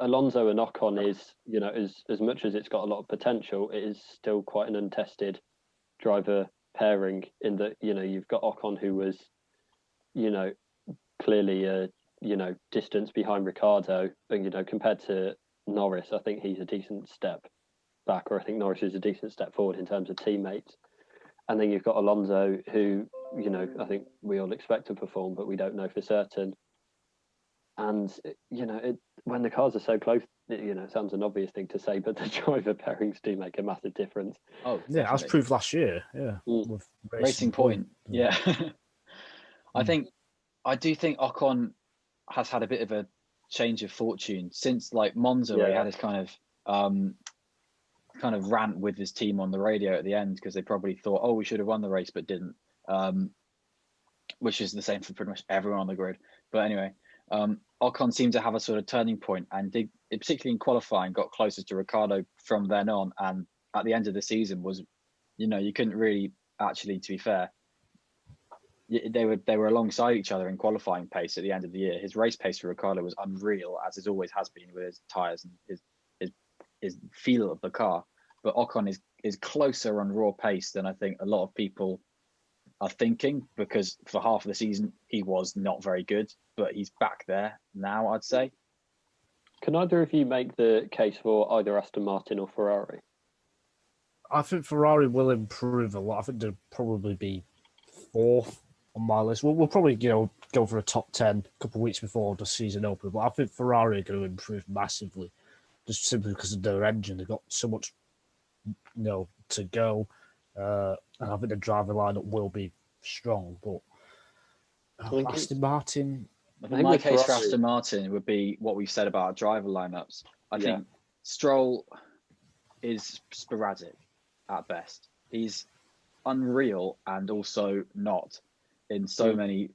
Alonso and Ocon is, as much as it's got a lot of potential, it is still quite an untested driver pairing in that, you've got Ocon who was, clearly a, distance behind Ricciardo, and, compared to Norris, I think he's a decent step back, or I think Norris is a decent step forward in terms of teammates. And then you've got Alonso who, I think we all expect to perform, but we don't know for certain. And, when the cars are so close, it sounds an obvious thing to say, but the driver pairings do make a massive difference.
Oh,
yeah, as proved last year. Yeah. With
Racing Point. Yeah. I do think Ocon has had a bit of a change of fortune since like Monza, where he had his kind of rant with his team on the radio at the end because they probably thought, oh, we should have won the race but didn't, which is the same for pretty much everyone on the grid. But anyway, Ocon seemed to have a sort of turning point, and particularly in qualifying, got closer to Ricciardo from then on. And at the end of the season was, you couldn't really actually, to be fair, they were alongside each other in qualifying pace at the end of the year. His race pace for Ricciardo was unreal, as it always has been with his tyres and his feel of the car. But Ocon is closer on raw pace than I think a lot of people are thinking, because for half of the season he was not very good, but he's back there now, I'd say.
Can either of you make the case for either Aston Martin or Ferrari?
I think Ferrari will improve a lot. I think they'll probably be 4th on my list. We'll probably, go for a top 10 a couple of weeks before the season opens. But I think Ferrari are going to improve massively, just simply because of their engine. They've got so much, to go. And I think the driver lineup will be strong. But Aston Martin.
My case for Aston Martin would be what we've said about our driver lineups. I think Stroll is sporadic at best. He's unreal and also not in so many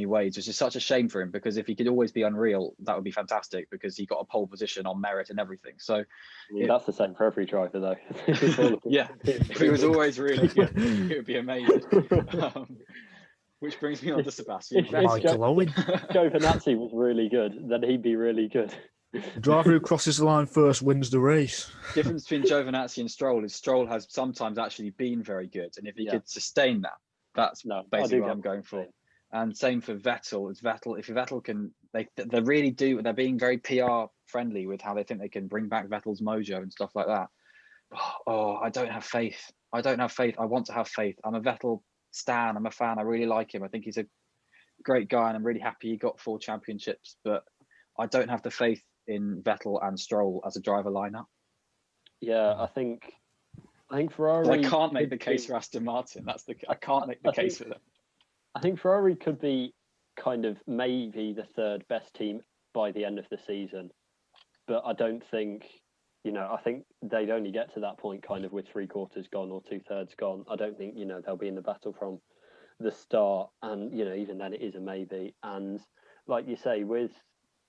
ways, which is such a shame for him, because if he could always be unreal, that would be fantastic, because he got a pole position on merit and everything. So
that's the same for every driver, though.
Yeah, if he was always really good, it would be amazing. Which brings me on to Sebastian.
If Giovinazzi was really good, then he'd be really good.
The driver who crosses the line first wins the race.
The difference between Giovinazzi and Stroll is Stroll has sometimes actually been very good, and if he could sustain that, that's basically what I'm going for. And same for Vettel. If Vettel can, they really do. They're being very PR friendly with how they think they can bring back Vettel's mojo and stuff like that. Oh, I don't have faith. I don't have faith. I want to have faith. I'm a Vettel stan. I'm a fan. I really like him. I think he's a great guy, and I'm really happy he got 4 championships. But I don't have the faith in Vettel and Stroll as a driver lineup.
Yeah, I think Ferrari.
But I can't make the case for Aston Martin. I can't make the case for them.
I think Ferrari could be kind of maybe the 3rd best team by the end of the season, but I don't think. I think they'd only get to that point kind of with 3/4 gone or 2/3 gone. I don't think, they'll be in the battle from the start. And, even then it is a maybe. And like you say, with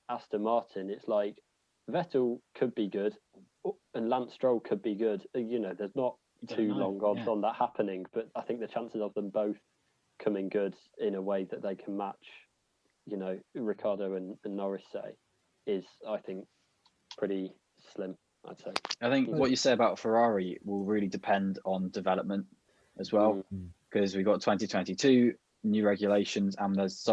Aston Martin, it's like Vettel could be good and Lance Stroll could be good. There's not too long odds on that happening, but I think the chances of them both coming good in a way that they can match, Ricciardo and Norris say, is, I think, pretty slim. I'd say.
I think what you say about Ferrari will really depend on development as well, because we've got 2022 new regulations, and there's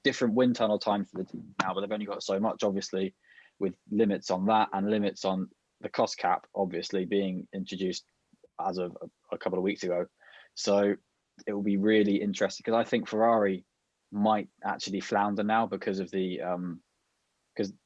different wind tunnel times for the team now, but they've only got so much, obviously, with limits on that and limits on the cost cap, obviously being introduced as of a couple of weeks ago. So it will be really interesting, because I think Ferrari might actually flounder now because of the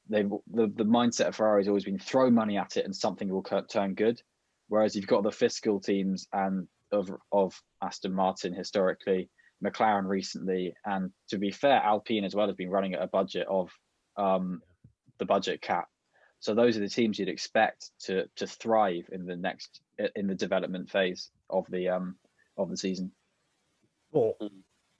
mindset of Ferrari has always been throw money at it and something will turn good, whereas you've got the fiscal teams and of Aston Martin historically, McLaren recently, and to be fair, Alpine as well has been running at a budget of the budget cap. So those are the teams you'd expect to thrive in the development phase of the season.
But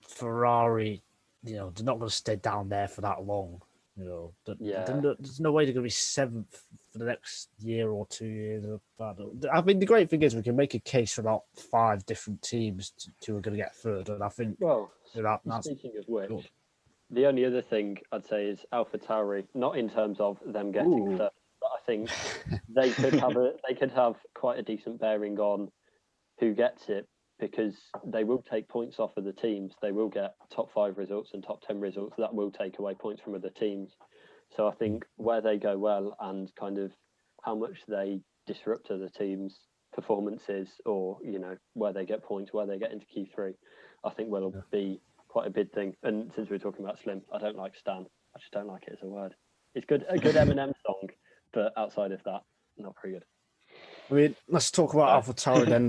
Ferrari, they're not going to stay down there for that long. There's no way they're going to be 7th for the next year or 2 years. I mean, the great thing is we can make a case for about 5 different teams who are going to get 3rd, and I think.
Well,
that's
speaking of which,
good.
The only other thing I'd say is AlphaTauri, not in terms of them getting 3rd, but I think they could have quite a decent bearing on who gets it, because they will take points off of the teams. They will get top 5 results and top 10 results. That will take away points from other teams. So I think where they go well and kind of how much they disrupt other teams' performances, or, where they get points, where they get into Q3, I think will be quite a big thing. And since we're talking about Slim, I don't like Stan. I just don't like it as a word. It's good, a good Eminem song, but outside of that, not very good.
I mean, let's talk about AlphaTauri then.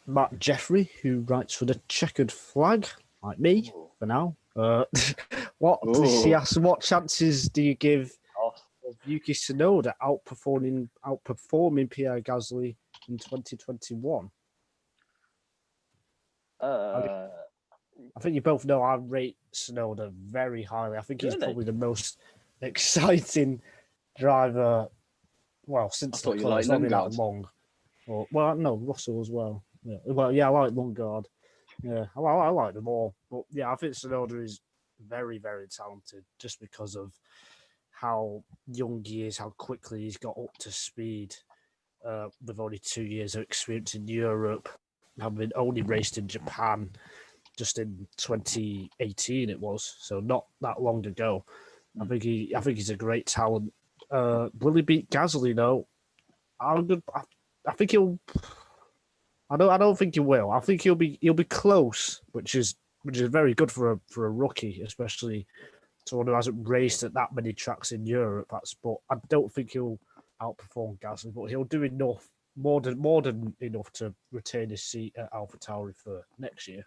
Matt Jeffrey, who writes for the Checkered Flag, like me, for now. He asks, what chances do you give of Yuki Tsunoda outperforming Pierre Gasly in 2021? I think you both know I rate Tsunoda very highly. I think he's probably the most exciting driver, since the club. It's not been that long. Russell as well. Yeah. I like Lundgaard. Yeah, I like them all. But yeah, I think Tsunoda is very, very talented, just because of how young he is, how quickly he's got up to speed. With only 2 years of experience in Europe, having only raced in Japan just in 2018 it was, so not that long ago. I think he's a great talent. Will he beat Gasly? No, I think he'll. I don't think he will. I think he'll be close, which is very good for a rookie, especially someone who hasn't raced at that many tracks in Europe. But I don't think he'll outperform Gasly, but he'll do enough, more than enough to retain his seat at AlphaTauri for next year.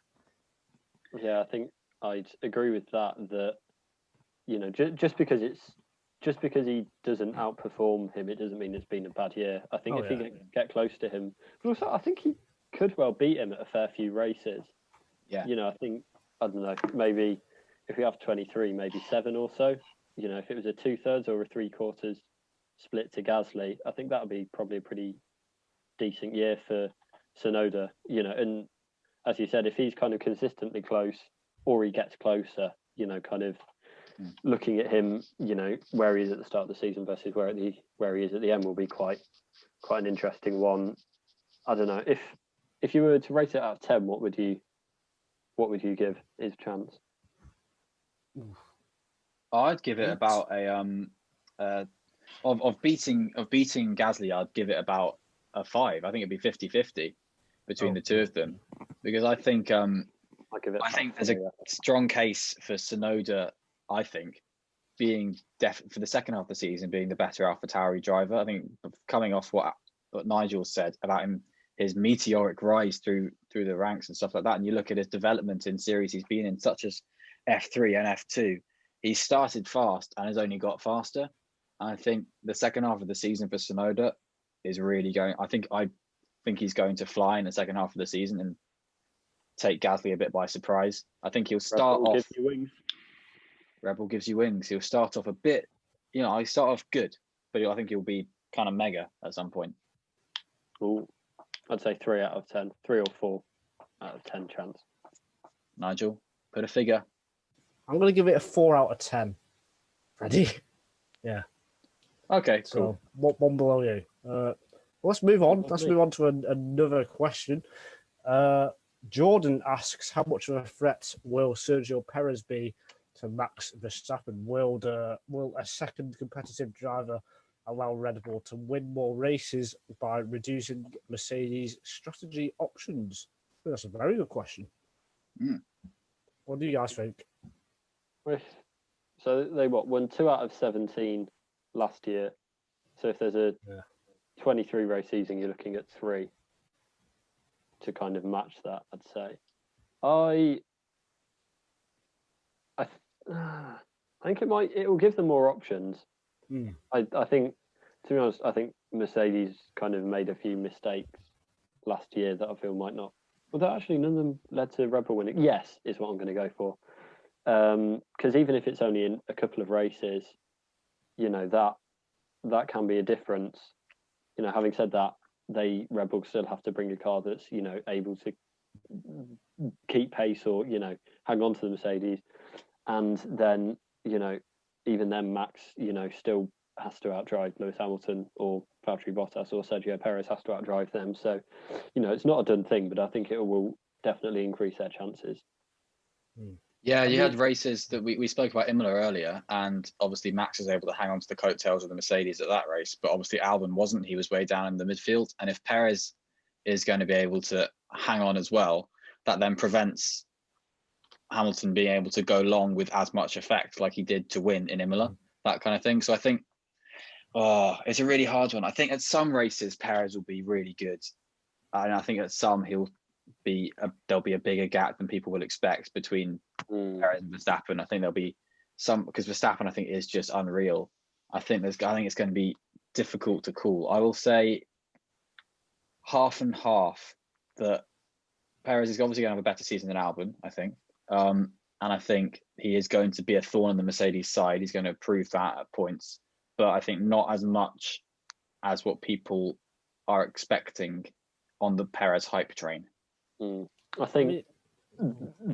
Yeah, I think I'd agree with that. That just because he doesn't outperform him, it doesn't mean it's been a bad year. I think if he can get close to him, but also I think he could well beat him at a fair few races.
Yeah.
I think, I don't know, maybe if we have 23, maybe 7 or so. If it was a 2/3 or a 3/4 split to Gasly, I think that would be probably a pretty decent year for Tsunoda. And as you said, if he's kind of consistently close, or he gets closer, kind of looking at him, where he is at the start of the season versus where he is at the end will be quite an interesting one. I don't know, if you were to rate it out of 10, what would you give his chance?
I'd give it about a of beating Gasly. I'd give it about a 5. I think it'd be 50-50 between the two of them, because I think there's a strong case for Tsunoda. I think being for the second half of the season being the better AlphaTauri driver. I think coming off what Nigel said about his meteoric rise through the ranks and stuff like that, and you look at his development in series he's been in, such as F3 and F2, he started fast and has only got faster. And I think the second half of the season for Tsunoda is really going. I think he's going to fly in the second half of the season and take Gasly a bit by surprise. I think he'll start off. Rebel gives you wings. He'll start off a bit, he'll start off good, but I think he'll be kind of mega at some point.
Ooh, I'd say 3 out of 10, 3 or 4 out of 10 chance.
Nigel, put a figure.
I'm going to give it a 4 out of 10. Freddie? Yeah.
Okay, cool.
So, one below you. Let's move on. Let's move on to another question. Jordan asks, how much of a threat will Sergio Perez be to Max Verstappen? Will a second competitive driver allow Red Bull to win more races by reducing Mercedes' strategy options? I think that's a very good question. What do you guys think?
So they won 2 out of 17 last year. So if there's a 23 race season, you're looking at 3 to kind of match that, I'd say. I think it will give them more options. I think, to be honest, I think Mercedes kind of made a few mistakes last year that I feel might not. Although actually none of them led to Red Bull winning. Yes, is what I'm going to go for. Because even if it's only in a couple of races, that can be a difference. Having said that, Red Bull still have to bring a car that's able to keep pace or hang on to the Mercedes, and then even then Max still has to outdrive Lewis Hamilton or Valtteri Bottas, or Sergio Perez has to outdrive them. So it's not a done thing, but I think it will definitely increase their chances.
Yeah, you had races that we spoke about Imola earlier, and obviously Max was able to hang on to the coattails of the Mercedes at that race, but obviously Albon wasn't. He was way down in the midfield, and if Perez is going to be able to hang on as well, that then prevents Hamilton being able to go long with as much effect like he did to win in Imola, that kind of thing. So I think, it's a really hard one. I think at some races Perez will be really good, and I think at some there'll be a bigger gap than people will expect between Perez and Verstappen. I think there'll be some, because Verstappen I think is just unreal. I think it's going to be difficult to call. I will say half and half that Perez is obviously going to have a better season than Albon, I think. And I think he is going to be a thorn on the Mercedes side. He's going to prove that at points, but I think not as much as what people are expecting on the Perez hype train.
I think,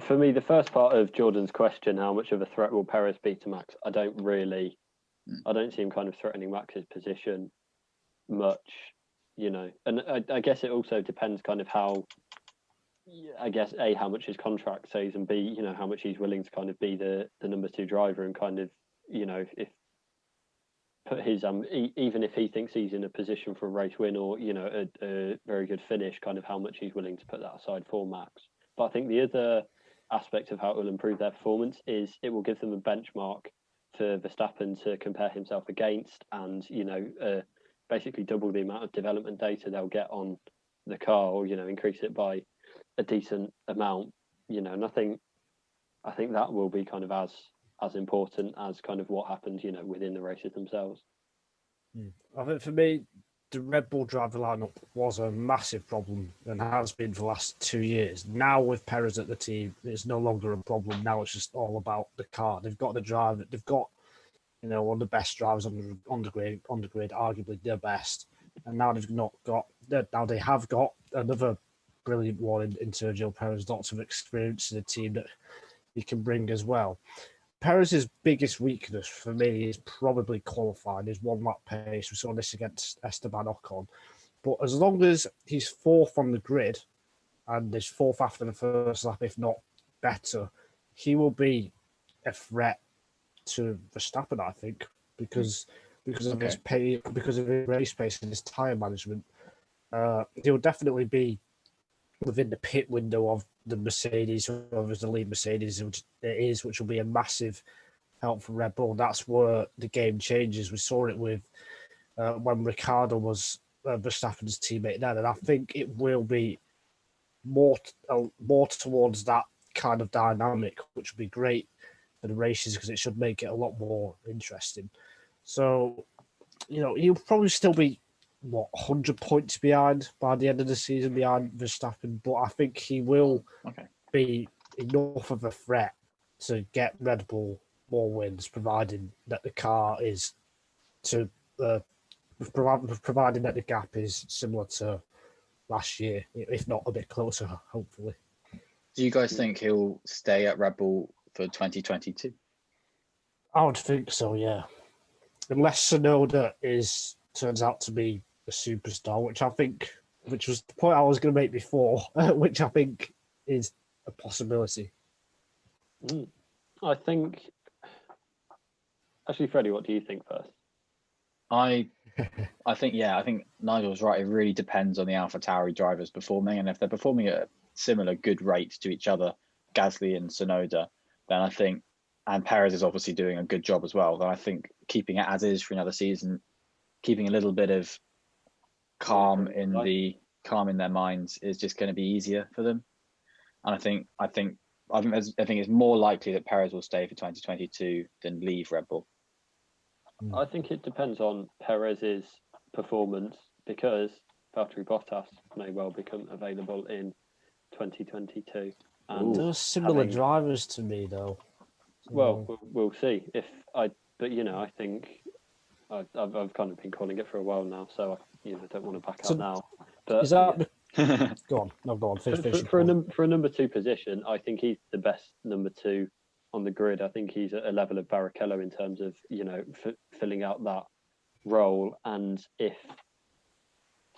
for me, the first part of Jordan's question, how much of a threat will Perez be to Max? I don't see him kind of threatening Max's position much, and I guess it also depends kind of how, I guess, A, how much his contract says, and B, how much he's willing to kind of be the number 2 driver, and kind of, if put his even if he thinks he's in a position for a race win or a very good finish, kind of how much he's willing to put that aside for Max. But I think the other aspect of how it will improve their performance is it will give them a benchmark for Verstappen to compare himself against, and basically double the amount of development data they'll get on the car, or increase it by a decent amount, and I think that will be kind of as important as kind of what happened, within the races themselves.
I think for me, the Red Bull driver lineup was a massive problem and has been for the last 2 years. Now with Perez at the team, it's no longer a problem. Now it's just all about the car. They've got the driver. They've got, one of the best drivers on the grid, arguably the best. And now they have got another brilliant one in Sergio Perez, lots of experience in the team that he can bring as well. Perez's biggest weakness for me is probably qualifying, his 1 lap pace. We saw this against Esteban Ocon. But as long as he's 4th on the grid and is 4th after the first lap, if not better, he will be a threat to Verstappen, I think, because of his pace, because of his race pace and his tyre management. he'll definitely be within the pit window of the Mercedes, whoever's the lead Mercedes which will be a massive help for Red Bull. That's where the game changes. We saw it with when Ricciardo was Verstappen's teammate then, and I think it will be more towards that kind of dynamic, which would be great for the races because it should make it a lot more interesting. So, he'll probably still be 100 points behind by the end of the season behind Verstappen, but I think he will be enough of a threat to get Red Bull more wins, providing that the car is providing that the gap is similar to last year, if not a bit closer, hopefully.
Do you guys think he'll stay at Red Bull for 2022?
I would think so, yeah. Unless Tsunoda turns out to be a superstar, which was the point I was going to make before, which I think is a possibility.
I think. Actually, Freddie, what do you think first?
I think Nigel's right. It really depends on the AlphaTauri drivers performing, and if they're performing at a similar good rate to each other, Gasly and Tsunoda, then I think, and Perez is obviously doing a good job as well, then I think keeping it as is for another season, keeping a little bit of calm in their minds is just going to be easier for them. And I think it's more likely that Perez will stay for 2022 than leave Red Bull.
I think it depends on Perez's performance because Valtteri Bottas may well become available in 2022. And
they're similar drivers to me, though.
Well, we'll see. I think I've kind of been calling it for a while now, so I don't want to back out now. But
is that go on? No, go on. Finish
for a number two position, I think he's the best number two on the grid. I think he's at a level of Barrichello in terms of filling out that role. And if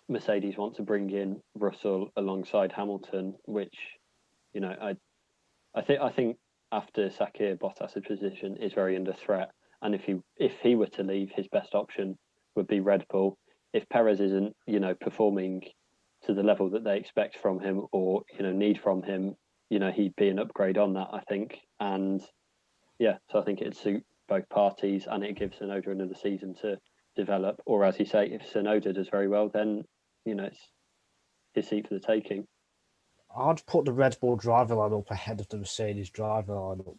Mercedes want to bring in Russell alongside Hamilton, which I think after Sakir, Bottas' position is very under threat. And if he were to leave, his best option would be Red Bull. If Perez isn't, performing to the level that they expect from him or, need from him, he'd be an upgrade on that, I think. And so I think it'd suit both parties and it gives Tsunoda another season to develop. Or as you say, if Tsunoda does very well, then, it's his seat for the taking.
I'd put the Red Bull driver lineup ahead of the Mercedes driver lineup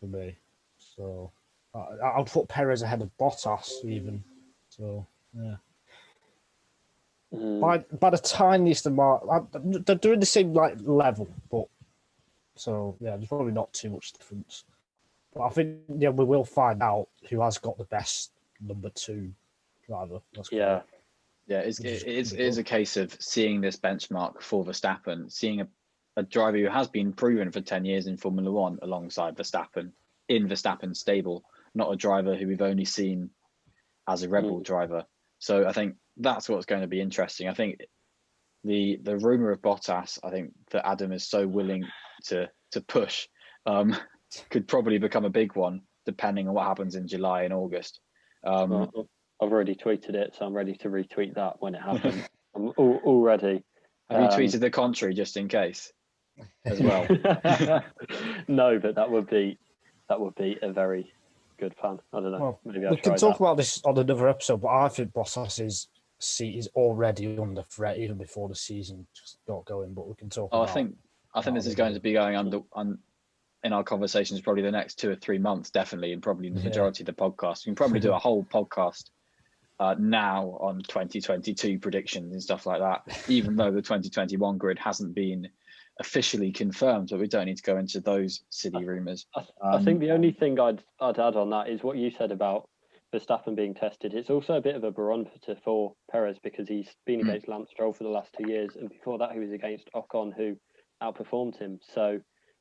for me. So I'd put Perez ahead of Bottas even. So yeah. By the tiniest amount, they're doing the same level, but so yeah, there's probably not too much difference. But I think we will find out who has got the best number two driver.
It is a case of seeing this benchmark for Verstappen, seeing a driver who has been proven for 10 years in Formula One alongside Verstappen in Verstappen's stable, not a driver who we've only seen as a Red Bull driver. So I think that's what's going to be interesting. I think the rumor of Bottas, I think that Adam is so willing to push, could probably become a big one depending on what happens in July and August.
I've already tweeted it, so I'm ready to retweet that when it happens. I'm all ready.
Have you tweeted the contrary just in case as well?
No, but that would be a very good plan. I don't know.
Well,
maybe I'll
we can talk about this on another episode, but I think Bottas's seat is already under threat even before the season just got going. But we can talk.
I think this is going to be going on in our conversations probably the next 2 or 3 months, definitely, and probably the majority of the podcast. We can probably do a whole podcast now on 2022 predictions and stuff like that, even though the 2021 grid hasn't been officially confirmed, but we don't need to go into those silly rumours.
I think the only thing I'd add on that is what you said about Verstappen being tested. It's also a bit of a barometer for Perez because he's been against Lance Stroll for the last 2 years, and before that he was against Ocon, who outperformed him. So,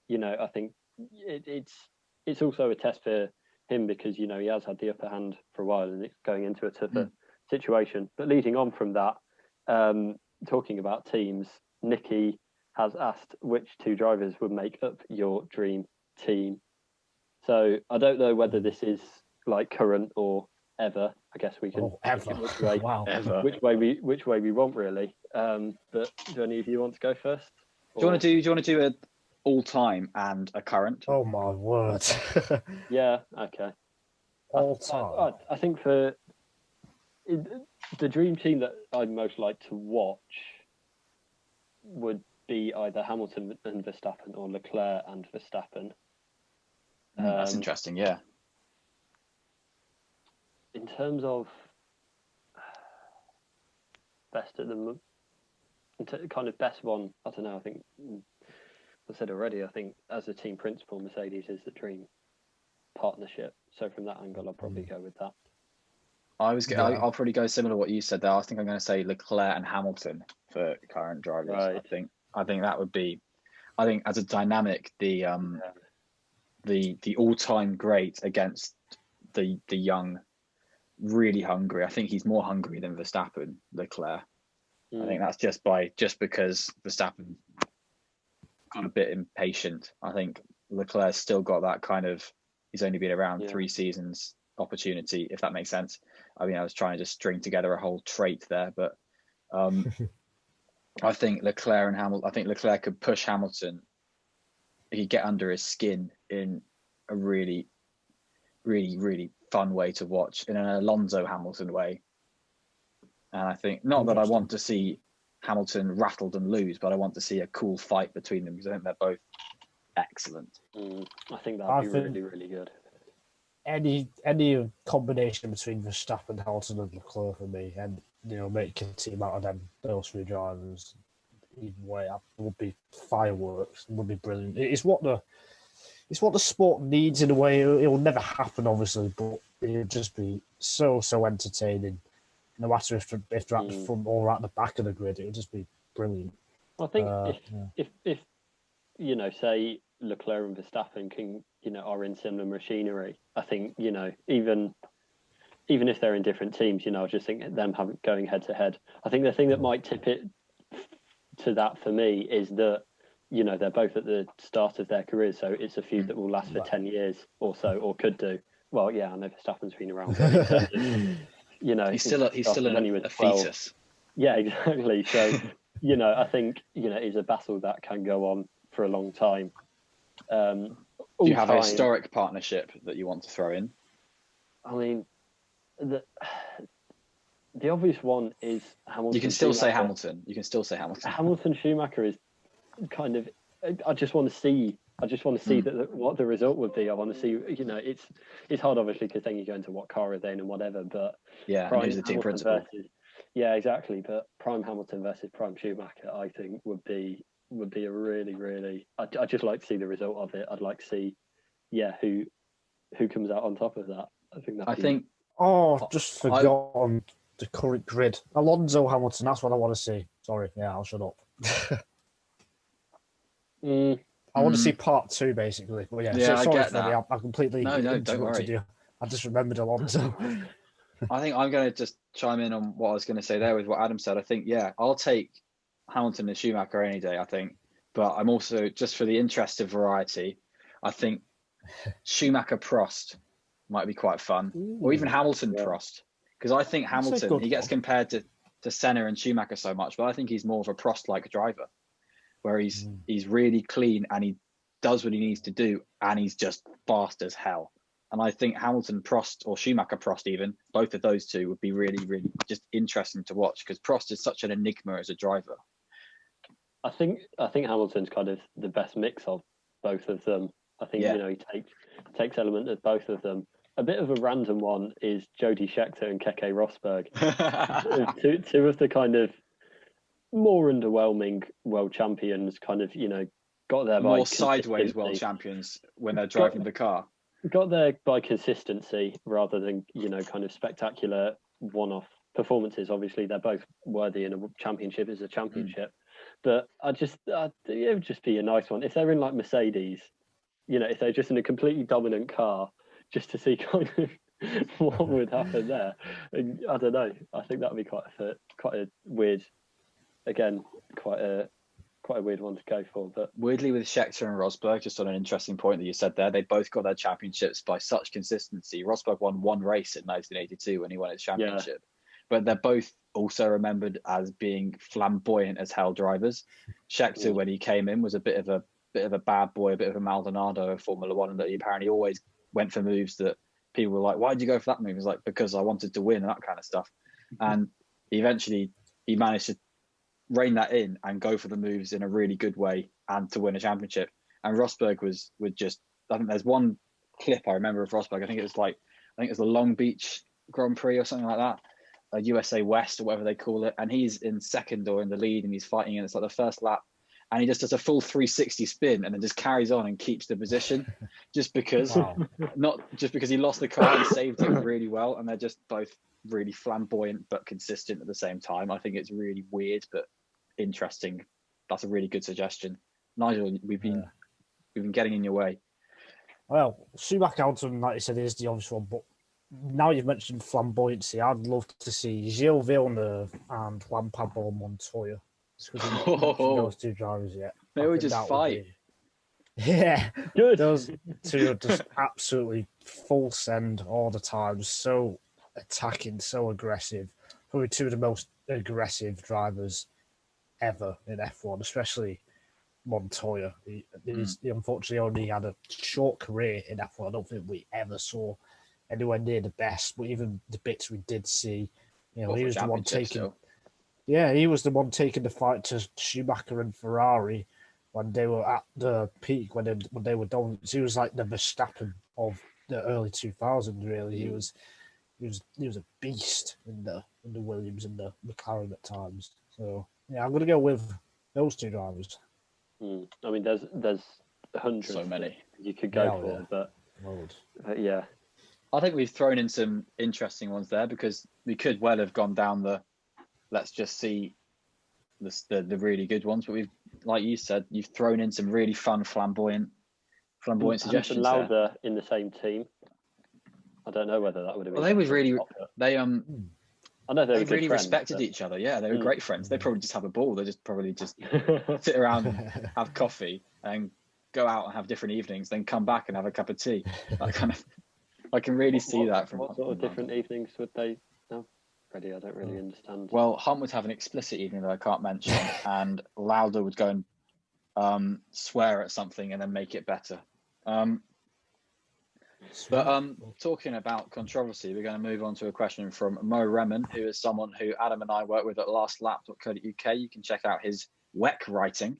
I think it's also a test for him because he has had the upper hand for a while and it's going into a tougher situation. But leading on from that, talking about teams, Nikki has asked which two drivers would make up your dream team. So I don't know whether this is like current or ever. I guess we can.
Ever. Wow.
Ever.
Which way we want, really. But do any of you want to go first?
Do you want to do an all-time and a current?
Oh my word.
Yeah. Okay.
All time.
I think for the dream team that I'd most like to watch would be either Hamilton and Verstappen or Leclerc and Verstappen.
That's interesting. Yeah.
In terms of best at the kind of best one, I don't know. I think I said already. I think as a team principal, Mercedes is the dream partnership. So from that angle, I'll probably go with that.
I'll probably go similar to what you said there. I think I'm going to say Leclerc and Hamilton for current drivers.
Right.
I think that would be. I think as a dynamic, the all-time great against the young, really hungry. I think he's more hungry than Verstappen, Leclerc. I think that's just because Verstappen got a bit impatient. I think Leclerc's still got that kind of. He's only been around 3 seasons opportunity, if that makes sense. I mean, I was trying to just string together a whole trait there, but I think Leclerc and Hamilton. I think Leclerc could push Hamilton. He could get under his skin in a really, really, really fun way to watch, in an Alonso Hamilton way. And I think not that I want to see Hamilton rattled and lose, but I want to see a cool fight between them because I think they're both excellent.
I think that'd be really, really good.
Any combination between Verstappen, Hamilton, and Leclerc for me, and make a team out of them, those 3 drivers, either way, would be fireworks. It would be brilliant. It's what the sport needs in a way. It will never happen, obviously, but it'll just be so entertaining. No matter if they're at the front or at the back of the grid, it'll just be brilliant.
I think if say Leclerc and Verstappen can are in similar machinery, I think even if they're in different teams, I just think them going head to head. I think the thing that might tip it to that for me is that they're both at the start of their careers, so it's a feud that will last for 10 years or so, or could do. Well, yeah, I know Verstappen's been around, but in terms of,
he's still a fetus.
Yeah, exactly. So I think it's a battle that can go on for a long time.
Do you have a historic partnership that you want to throw in?
I mean, the obvious one is Hamilton.
You can still say Hamilton.
Hamilton Schumacher is kind of. I just want to see that what the result would be. I want to see. It's hard, obviously, because then you go into what car are they in and whatever. But
who's the team principal?
Exactly. But prime Hamilton versus prime Schumacher, I think would be a really, really. I'd just like to see the result of it. I'd like to see, who comes out on top of that.
Just forgotten the current grid. Alonso Hamilton. That's what I want to see. Sorry, I'll shut up. I want to see part 2, basically. But
I get
Freddie,
that.
I completely
don't worry.
you. I just remembered Alonso.
I think I'm going to just chime in on what I was going to say there with what Adam said. I think, I'll take Hamilton and Schumacher any day, I think. But I'm also, just for the interest of variety, I think Schumacher-Prost might be quite fun. Or even Hamilton-Prost. Because I think Hamilton, he gets compared to Senna and Schumacher so much, but I think he's more of a Prost-like driver, where he's really clean and he does what he needs to do, and he's just fast as hell. And I think Hamilton-Prost or Schumacher-Prost, even both of those two, would be really, really just interesting to watch, because Prost is such an enigma as a driver.
I think Hamilton's kind of the best mix of both of them. I think he takes element of both of them. A bit of a random one is Jody Scheckter and Keke Rosberg, two of the kind of more underwhelming world champions. Kind of got there by
more sideways world champions when they're driving the car.
Got there by consistency rather than kind of spectacular one-off performances. Obviously, they're both worthy, in a championship is a championship. But it would just be a nice one if they're in like Mercedes. If they're just in a completely dominant car, just to see kind of what would happen there. And I don't know. I think that would be quite a weird, again, quite a quite a weird one to go for. But
weirdly, with Scheckter and Rosberg, just on an interesting point that you said there, they both got their championships by such consistency. Rosberg won one race in 1982 when he won his championship, but they're both also remembered as being flamboyant as hell drivers. Scheckter, when he came in, was a bit of a bad boy, a bit of a Maldonado of Formula One, and that he apparently always went for moves that people were like, "Why did you go for that move?" He's like, "Because I wanted to win," and that kind of stuff. And eventually, he managed to rein that in and go for the moves in a really good way and to win a championship. And Rosberg was just, I think there's one clip I remember of Rosberg. I think it was the Long Beach Grand Prix or something like that, USA West or whatever they call it. And he's in second or in the lead and he's fighting, and it's like the first lap. And he just does a full 360 spin and then just carries on and keeps the position just because, not just because he lost the car and saved it really well. And they're just both really flamboyant but consistent at the same time. I think it's really weird but interesting. That's a really good suggestion, Nigel. We've been getting in your way.
Well, Schumacher, like you said, is the obvious one, but now you've mentioned flamboyancy, I'd love to see Gilles Villeneuve and Juan Pablo Montoya. Because we've not seen those two drivers yet.
They would just fight.
Yeah,
good.
Those two are just absolutely full send all the time. So attacking, so aggressive. Probably two of the most aggressive drivers ever in F1, especially Montoya. He unfortunately only had a short career in F1. I don't think we ever saw anywhere near the best. But even the bits we did see, he was the one taking. Still. Yeah, he was the one taking the fight to Schumacher and Ferrari when they were at the peak, when they were dominant. He was like the Verstappen of the early 2000s. Really, he was a beast in the Williams and the McLaren at times. So yeah, I'm going to go with those two drivers.
I mean, there's hundreds.
So many
you could go for, but yeah,
I think we've thrown in some interesting ones there because we could well have gone down the let's just see the really good ones, but we've, like you said, you've thrown in some really fun flamboyant suggestions.
Lauda in the same team. I don't know whether that would have been.
Well, they was really
I know they
really respected each other. Yeah, they were great friends. They probably just have a ball. They probably just sit around and have coffee and go out and have different evenings, then come back and have a cup of tea. That kind of, I can really see that from
what sort of different evenings would they have? Freddie, I don't really understand.
Well, Hunt would have an explicit evening that I can't mention, and Lauda would go and swear at something and then make it better. But talking about controversy, we're going to move on to a question from Mo Remen, who is someone who Adam and I work with at lastlap.co.uk. You can check out his WEC writing.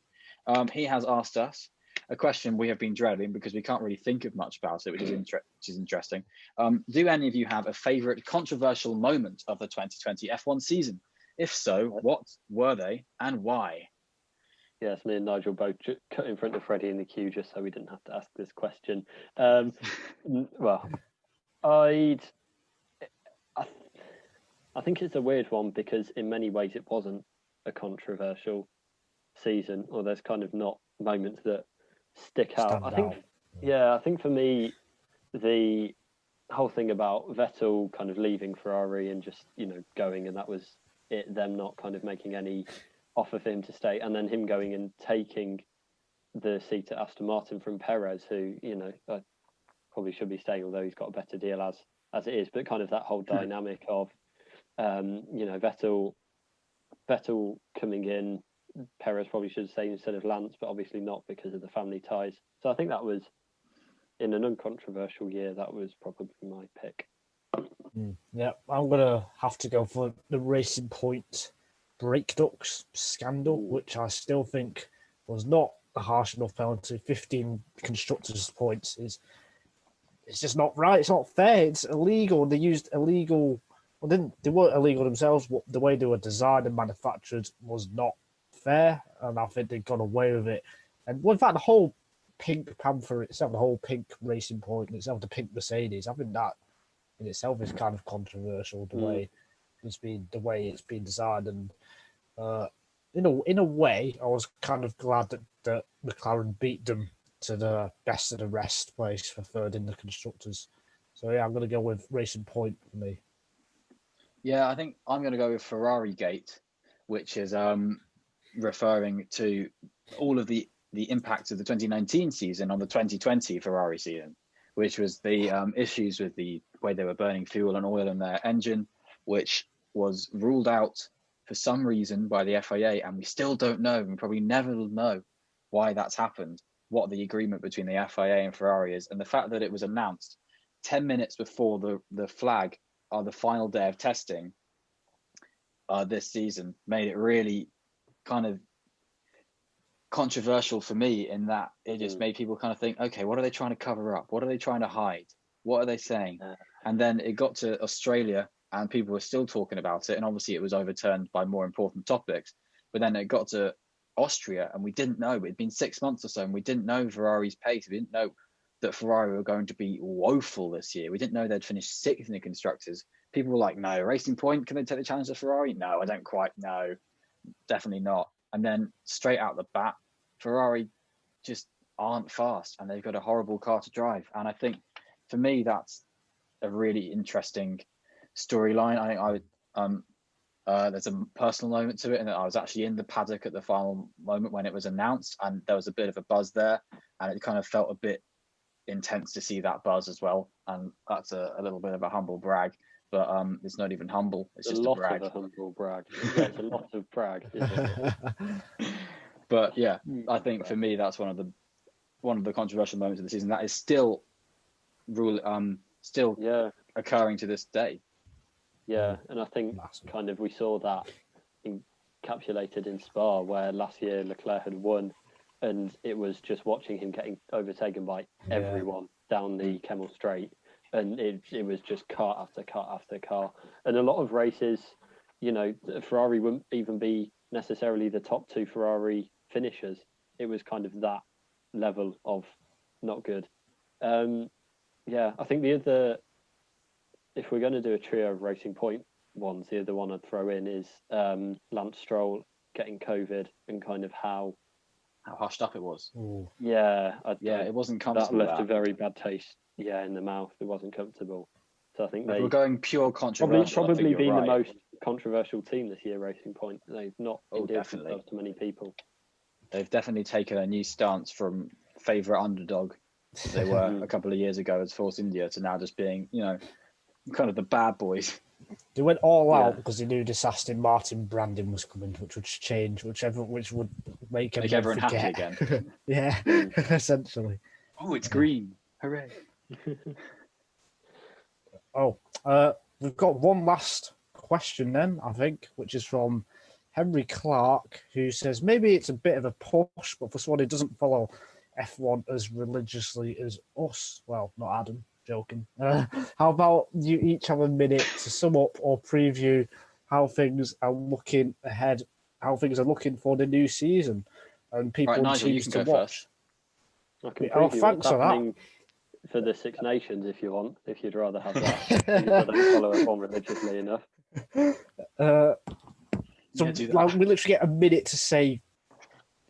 He has asked us a question we have been dreading because we can't really think of much about it, which is interesting. Do any of you have a favourite controversial moment of the 2020 F1 season? If so, what were they and why?
Yes, me and Nigel both cut in front of Freddie in the queue just so we didn't have to ask this question. Well, I think it's a weird one because in many ways it wasn't a controversial season, or there's kind of not moments that stick out. I think for me, the whole thing about Vettel kind of leaving Ferrari and just, going, and that was it, them not kind of making any offer for him to stay, and then him going and taking the seat at Aston Martin from Perez, who, probably should be staying, although he's got a better deal as it is, but kind of that whole dynamic of, Vettel coming in, Perez probably should stay instead of Lance, but obviously not because of the family ties. So I think that was, in an uncontroversial year, that was probably my pick.
Yeah, I'm going to have to go for the Racing Point brake ducts scandal, which I still think was not a harsh enough penalty. 15 constructors' points it's just not right. It's not fair. It's illegal. They used illegal. Well, they weren't illegal themselves, but the way they were designed and manufactured was not fair, and I think they got away with it. And in fact, the whole pink Panther itself, the whole pink Racing Point itself, the pink Mercedes, I think that in itself is kind of controversial. The way it's been designed, and in a way, I was kind of glad that McLaren beat them to the best of the rest place for third in the constructors. So yeah, I'm going to go with Racing Point for me.
Yeah, I think I'm going to go with Ferrari Gate, which is referring to all of the impact of the 2019 season on the 2020 Ferrari season, which was the issues with the way they were burning fuel and oil in their engine, which was ruled out for some reason by the FIA, and we still don't know, and probably never will know why that's happened, what the agreement between the FIA and Ferrari is. And the fact that it was announced 10 minutes before the flag on the final day of testing this season made it really kind of controversial for me, in that it just made people kind of think, okay, what are they trying to cover up? What are they trying to hide? What are they saying? And then it got to Australia and people were still talking about it, and obviously it was overturned by more important topics. But then it got to Austria and we didn't know. It'd been 6 months or so and we didn't know Ferrari's pace. We didn't know that Ferrari were going to be woeful this year. We didn't know they'd finish 6th in the constructors. People were like, no, Racing Point, can they take the challenge to Ferrari? No, I don't quite know. Definitely not. And then straight out the bat, Ferrari just aren't fast and they've got a horrible car to drive. And I think for me, that's a really interesting storyline. I think there's a personal moment to it, and I was actually in the paddock at the final moment when it was announced, and there was a bit of a buzz there, and it kind of felt a bit intense to see that buzz as well. And that's a little bit of a humble brag, but it's not even humble, it's just a brag.
A humble brag. Yeah, it's a lot of brag, isn't it?
But yeah, I think for me that's one of the controversial moments of the season that is still occurring to this day.
Yeah, and I think kind of we saw that encapsulated in Spa, where last year Leclerc had won, and it was just watching him getting overtaken by everyone down the Kemmel Straight, and it was just car after car after car. And a lot of races, you know, Ferrari wouldn't even be necessarily the top 2 Ferrari finishers. It was kind of that level of not good. Yeah, I think the other, if we're going to do a trio of Racing Point ones, the other one I'd throw in is Lance Stroll getting COVID, and kind of how
hushed up it was.
Ooh.
Yeah, it wasn't comfortable.
That left a very bad taste, in the mouth. It wasn't comfortable. So I think they
were going pure controversial.
Probably been the most controversial team this year, Racing Point. They've not endeared themselves to many people.
They've definitely taken a new stance from favourite underdog they were a couple of years ago as Force India to now just being, you know, kind of the bad boys.
They went all out because they knew this Aston Martin branding was coming, which would change, which would make
everyone happy again.
Yeah, essentially.
Oh, it's green! Hooray!
We've got one last question then, I think, which is from Henry Clark, who says maybe it's a bit of a push, but for someone who doesn't follow F1 as religiously as us, well, not Adam, joking. How about you each have a minute to sum up or preview how things are looking ahead, how things are looking for the new season, and people
right, Nigel,
teams to watch.
I can preview
thanks for that.
For the Six Nations, if you want, if you'd rather have that. I don't follow F1 religiously enough.
So we literally get a minute to say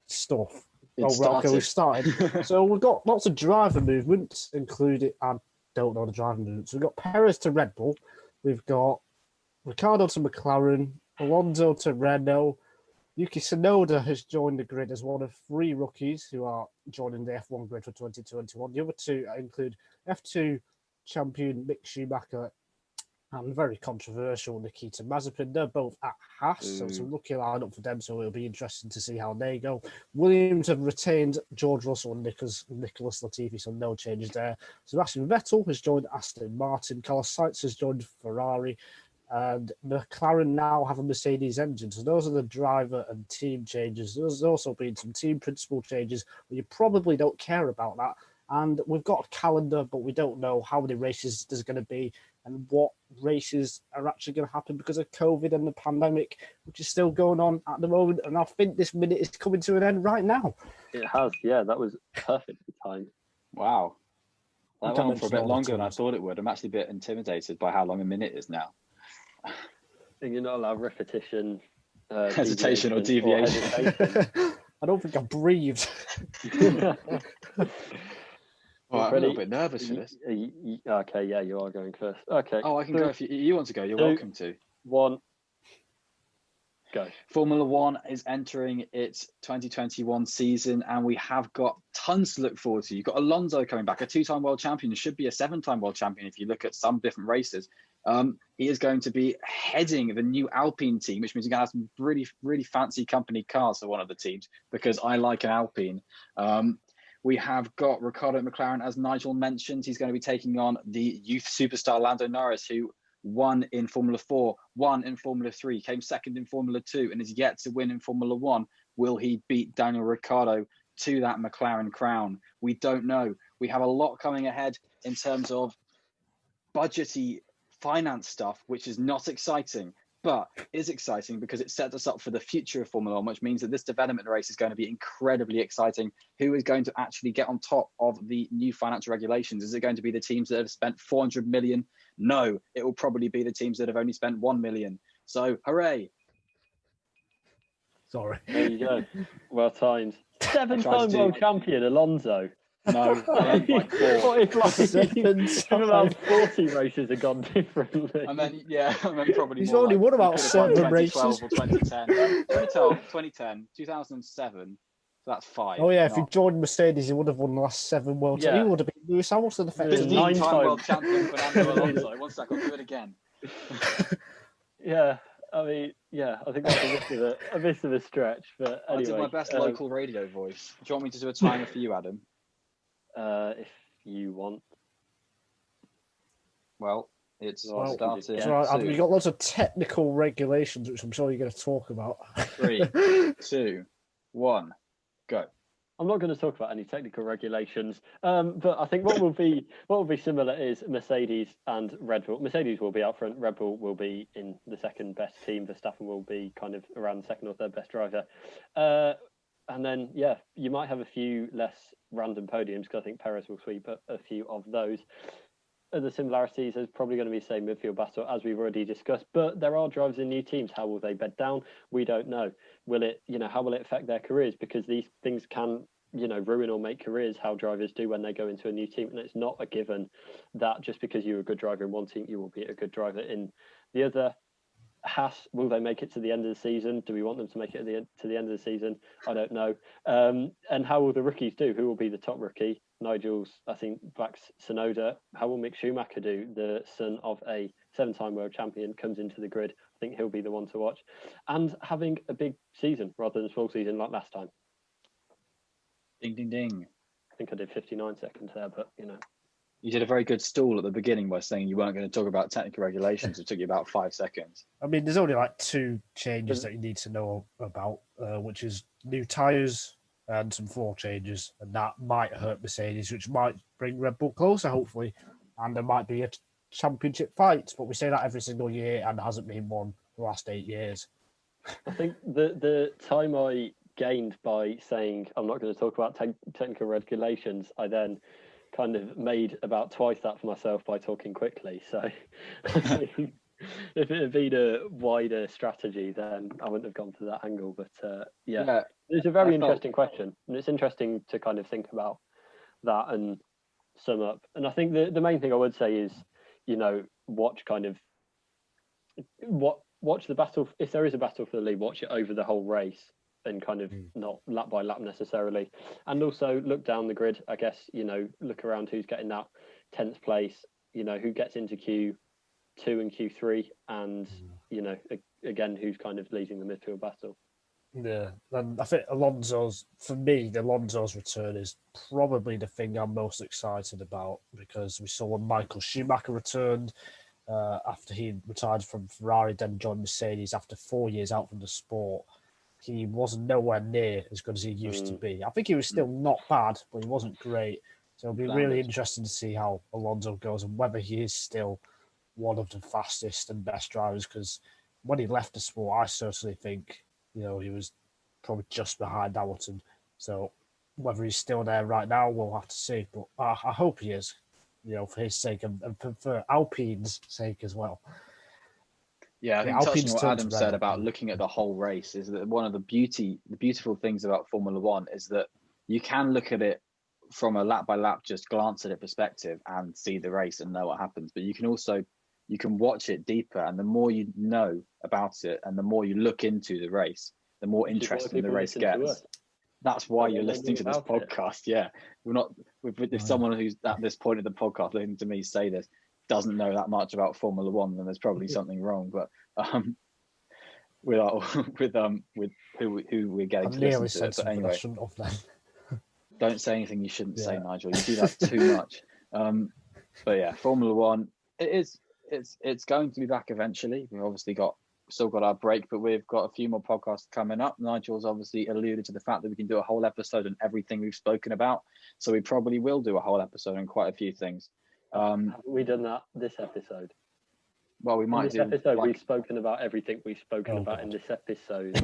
stuff. We've started. So we've got lots of driver movements, including, I don't know the driver movements. We've got Perez to Red Bull. We've got Ricciardo to McLaren, Alonso to Renault. Yuki Tsunoda has joined the grid as one of 3 rookies who are joining the F1 grid for 2021. The other 2 include F2 champion Mick Schumacher and very controversial Nikita Mazepin. They're both at Haas, so it's a rookie lineup for them, so it'll be interesting to see how they go. Williams have retained George Russell and Nicholas Latifi, so no changes there. Sebastian Vettel has joined Aston Martin. Carlos Sainz has joined Ferrari. And McLaren now have a Mercedes engine. So those are the driver and team changes. There's also been some team principal changes, but you probably don't care about that. And we've got a calendar, but we don't know how many races there's going to be and what races are actually going to happen because of COVID and the pandemic, which is still going on at the moment. And I think this minute is coming to an end right now.
It has, yeah. That was perfectly timed.
Wow. That went on for a bit longer than I thought it would. I'm actually a bit intimidated by how long a minute is now.
And you're not allowed repetition,
hesitation or deviation.
I don't think I breathed.
I'm a little bit nervous for this.
Okay, yeah, you are going first. Okay.
Oh, I can go if you want to go. You're welcome to.
1. Go.
Formula One is entering its 2021 season, and we have got tons to look forward to. You've got Alonso coming back, a 2-time world champion, should be a 7-time world champion if you look at some different races. He is going to be heading the new Alpine team, which means you're going to have some really, really fancy company cars for one of the teams, because I like an Alpine. We have got Ricciardo at McLaren, as Nigel mentioned. He's going to be taking on the youth superstar Lando Norris, who won in Formula 4, won in Formula 3, came second in Formula 2, and is yet to win in Formula 1. Will he beat Daniel Ricciardo to that McLaren crown? We don't know. We have a lot coming ahead in terms of budgety finance stuff, which is not exciting, but is exciting because it sets us up for the future of Formula 1, which means that this development race is going to be incredibly exciting. Who is going to actually get on top of the new financial regulations? Is it going to be the teams that have spent 400 million? No, it will probably be the teams that have only spent 1 million. So, hooray.
Sorry.
There you go. Well timed. 7-time world champion, Alonso.
No, I meant like 4.
What if about 40 races have gone differently?
I meant probably
He's
more
only
like,
won about
he could have won
7 races.
2012 or 2010. 2010, 2007. So that's 5.
Oh yeah, if he joined Mercedes, he would have won the last 7 world.
Yeah.
He would have been Lewis Hamilton effectively.
15-time world champion Fernando Alonso. 1 second, I'll do it again.
Yeah, I mean, I think that's a bit of a stretch. But anyway,
I did my best local radio voice. Do you want me to do a timer for you, Adam?
If you want.
Well, it's
Well,
starting.
so we've got lots of technical regulations, which I'm sure you're going to talk about.
3, 2, 1, go.
I'm not going to talk about any technical regulations, but I think what will be similar is Mercedes and Red Bull. Mercedes will be out front. Red Bull will be in the second best team. Verstappen will be kind of around the second or third best driver. And then, you might have a few less random podiums, because I think Perez will sweep a few of those. The similarities is probably going to be the same midfield battle, as we've already discussed. But there are drivers in new teams. How will they bed down? We don't know. How will it affect their careers? Because these things can, ruin or make careers, how drivers do when they go into a new team. And it's not a given that just because you're a good driver in one team, you will be a good driver in the other. Haas, will they make it to the end of the season? Do we want them to make it to the end of the season? I don't know. And how will the rookies do? Who will be the top rookie? Nigel's, I think, backs Tsunoda. How will Mick Schumacher do? The son of a 7-time world champion comes into the grid. I think he'll be the one to watch. And having a big season rather than a small season like last time.
Ding, ding, ding.
I think I did 59 seconds there, but,
You did a very good stall at the beginning by saying you weren't going to talk about technical regulations. It took you about 5 seconds.
I mean, there's only like 2 changes that you need to know about, which is new tyres and some floor changes, and that might hurt Mercedes, which might bring Red Bull closer, hopefully, and there might be a championship fight. But we say that every single year, and there hasn't been one for the last 8 years.
I think the time I gained by saying I'm not going to talk about technical regulations, I then kind of made about twice that for myself by talking quickly. So if it had been a wider strategy, then I wouldn't have gone for that angle. But it's a very interesting question, and it's interesting to kind of think about that and sum up. And I think the main thing I would say is, watch the battle. If there is a battle for the lead, watch it over the whole race and kind of not lap by lap necessarily. And also look down the grid, I guess, look around who's getting that 10th place, who gets into Q2 and Q3, and, again, who's kind of leading the midfield battle.
Yeah, and I think Alonso's return is probably the thing I'm most excited about, because we saw when Michael Schumacher returned after he retired from Ferrari, then joined Mercedes after 4 years out from the sport. He wasn't nowhere near as good as he used to be. I think he was still not bad, but he wasn't great. So it'll be really interesting to see how Alonso goes and whether he is still one of the fastest and best drivers, because when he left the sport, I certainly think, he was probably just behind Hamilton. So whether he's still there right now, we'll have to see. But I hope he is, for his sake and for Alpine's sake as well.
Yeah, I think touching on what Adam said about looking at the whole race is that one of the beautiful things about Formula One is that you can look at it from a lap by lap, just glance at it perspective and see the race and know what happens. But you can also you can watch it deeper, and the more you know about it, and the more you look into the race, the more interesting the race gets. That's why you're listening to this podcast. Yeah, we're not. If someone who's at this point of the podcast listening to me say this doesn't know that much about Formula One, then there's probably something wrong. But with who we're getting to listen to it. But anyway, don't say anything you shouldn't say, Nigel. You do that too much. But yeah, Formula One. It's going to be back eventually. We've obviously still got our break, but we've got a few more podcasts coming up. Nigel's obviously alluded to the fact that we can do a whole episode on everything we've spoken about, so we probably will do a whole episode on quite a few things.
Haven't we done that this episode?
Well, we might do.
We've spoken about everything we've spoken about in this episode.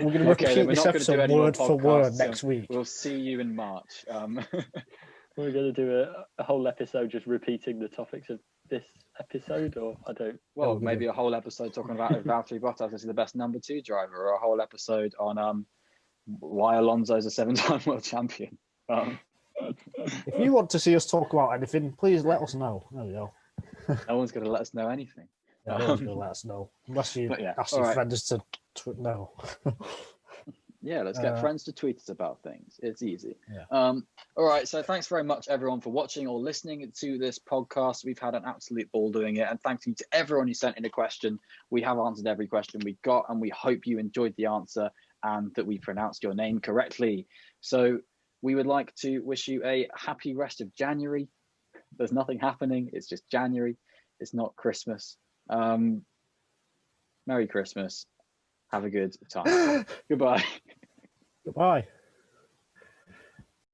We're going to repeat this episode word for word next week.
We'll see you in March.
We're going to do a whole episode just repeating the topics of this episode, or I don't.
Well, maybe a whole episode talking about if Valtteri Bottas is the best number 2 driver, or a whole episode on why Alonso is a 7-time world champion.
If you want to see us talk about anything, please let us know. There we go.
No one's going to let us know anything.
No one's going to let us know unless you ask your friends to no.
Yeah, let's get friends to tweet us about things. It's easy.
Yeah.
All right. So thanks very much, everyone, for watching or listening to this podcast. We've had an absolute ball doing it. And thank you to everyone who sent in a question. We have answered every question we got, and we hope you enjoyed the answer and that we pronounced your name correctly. So we would like to wish you a happy rest of January. There's nothing happening. It's just January. It's not Christmas. Merry Christmas. Have a good time. Goodbye.
Goodbye.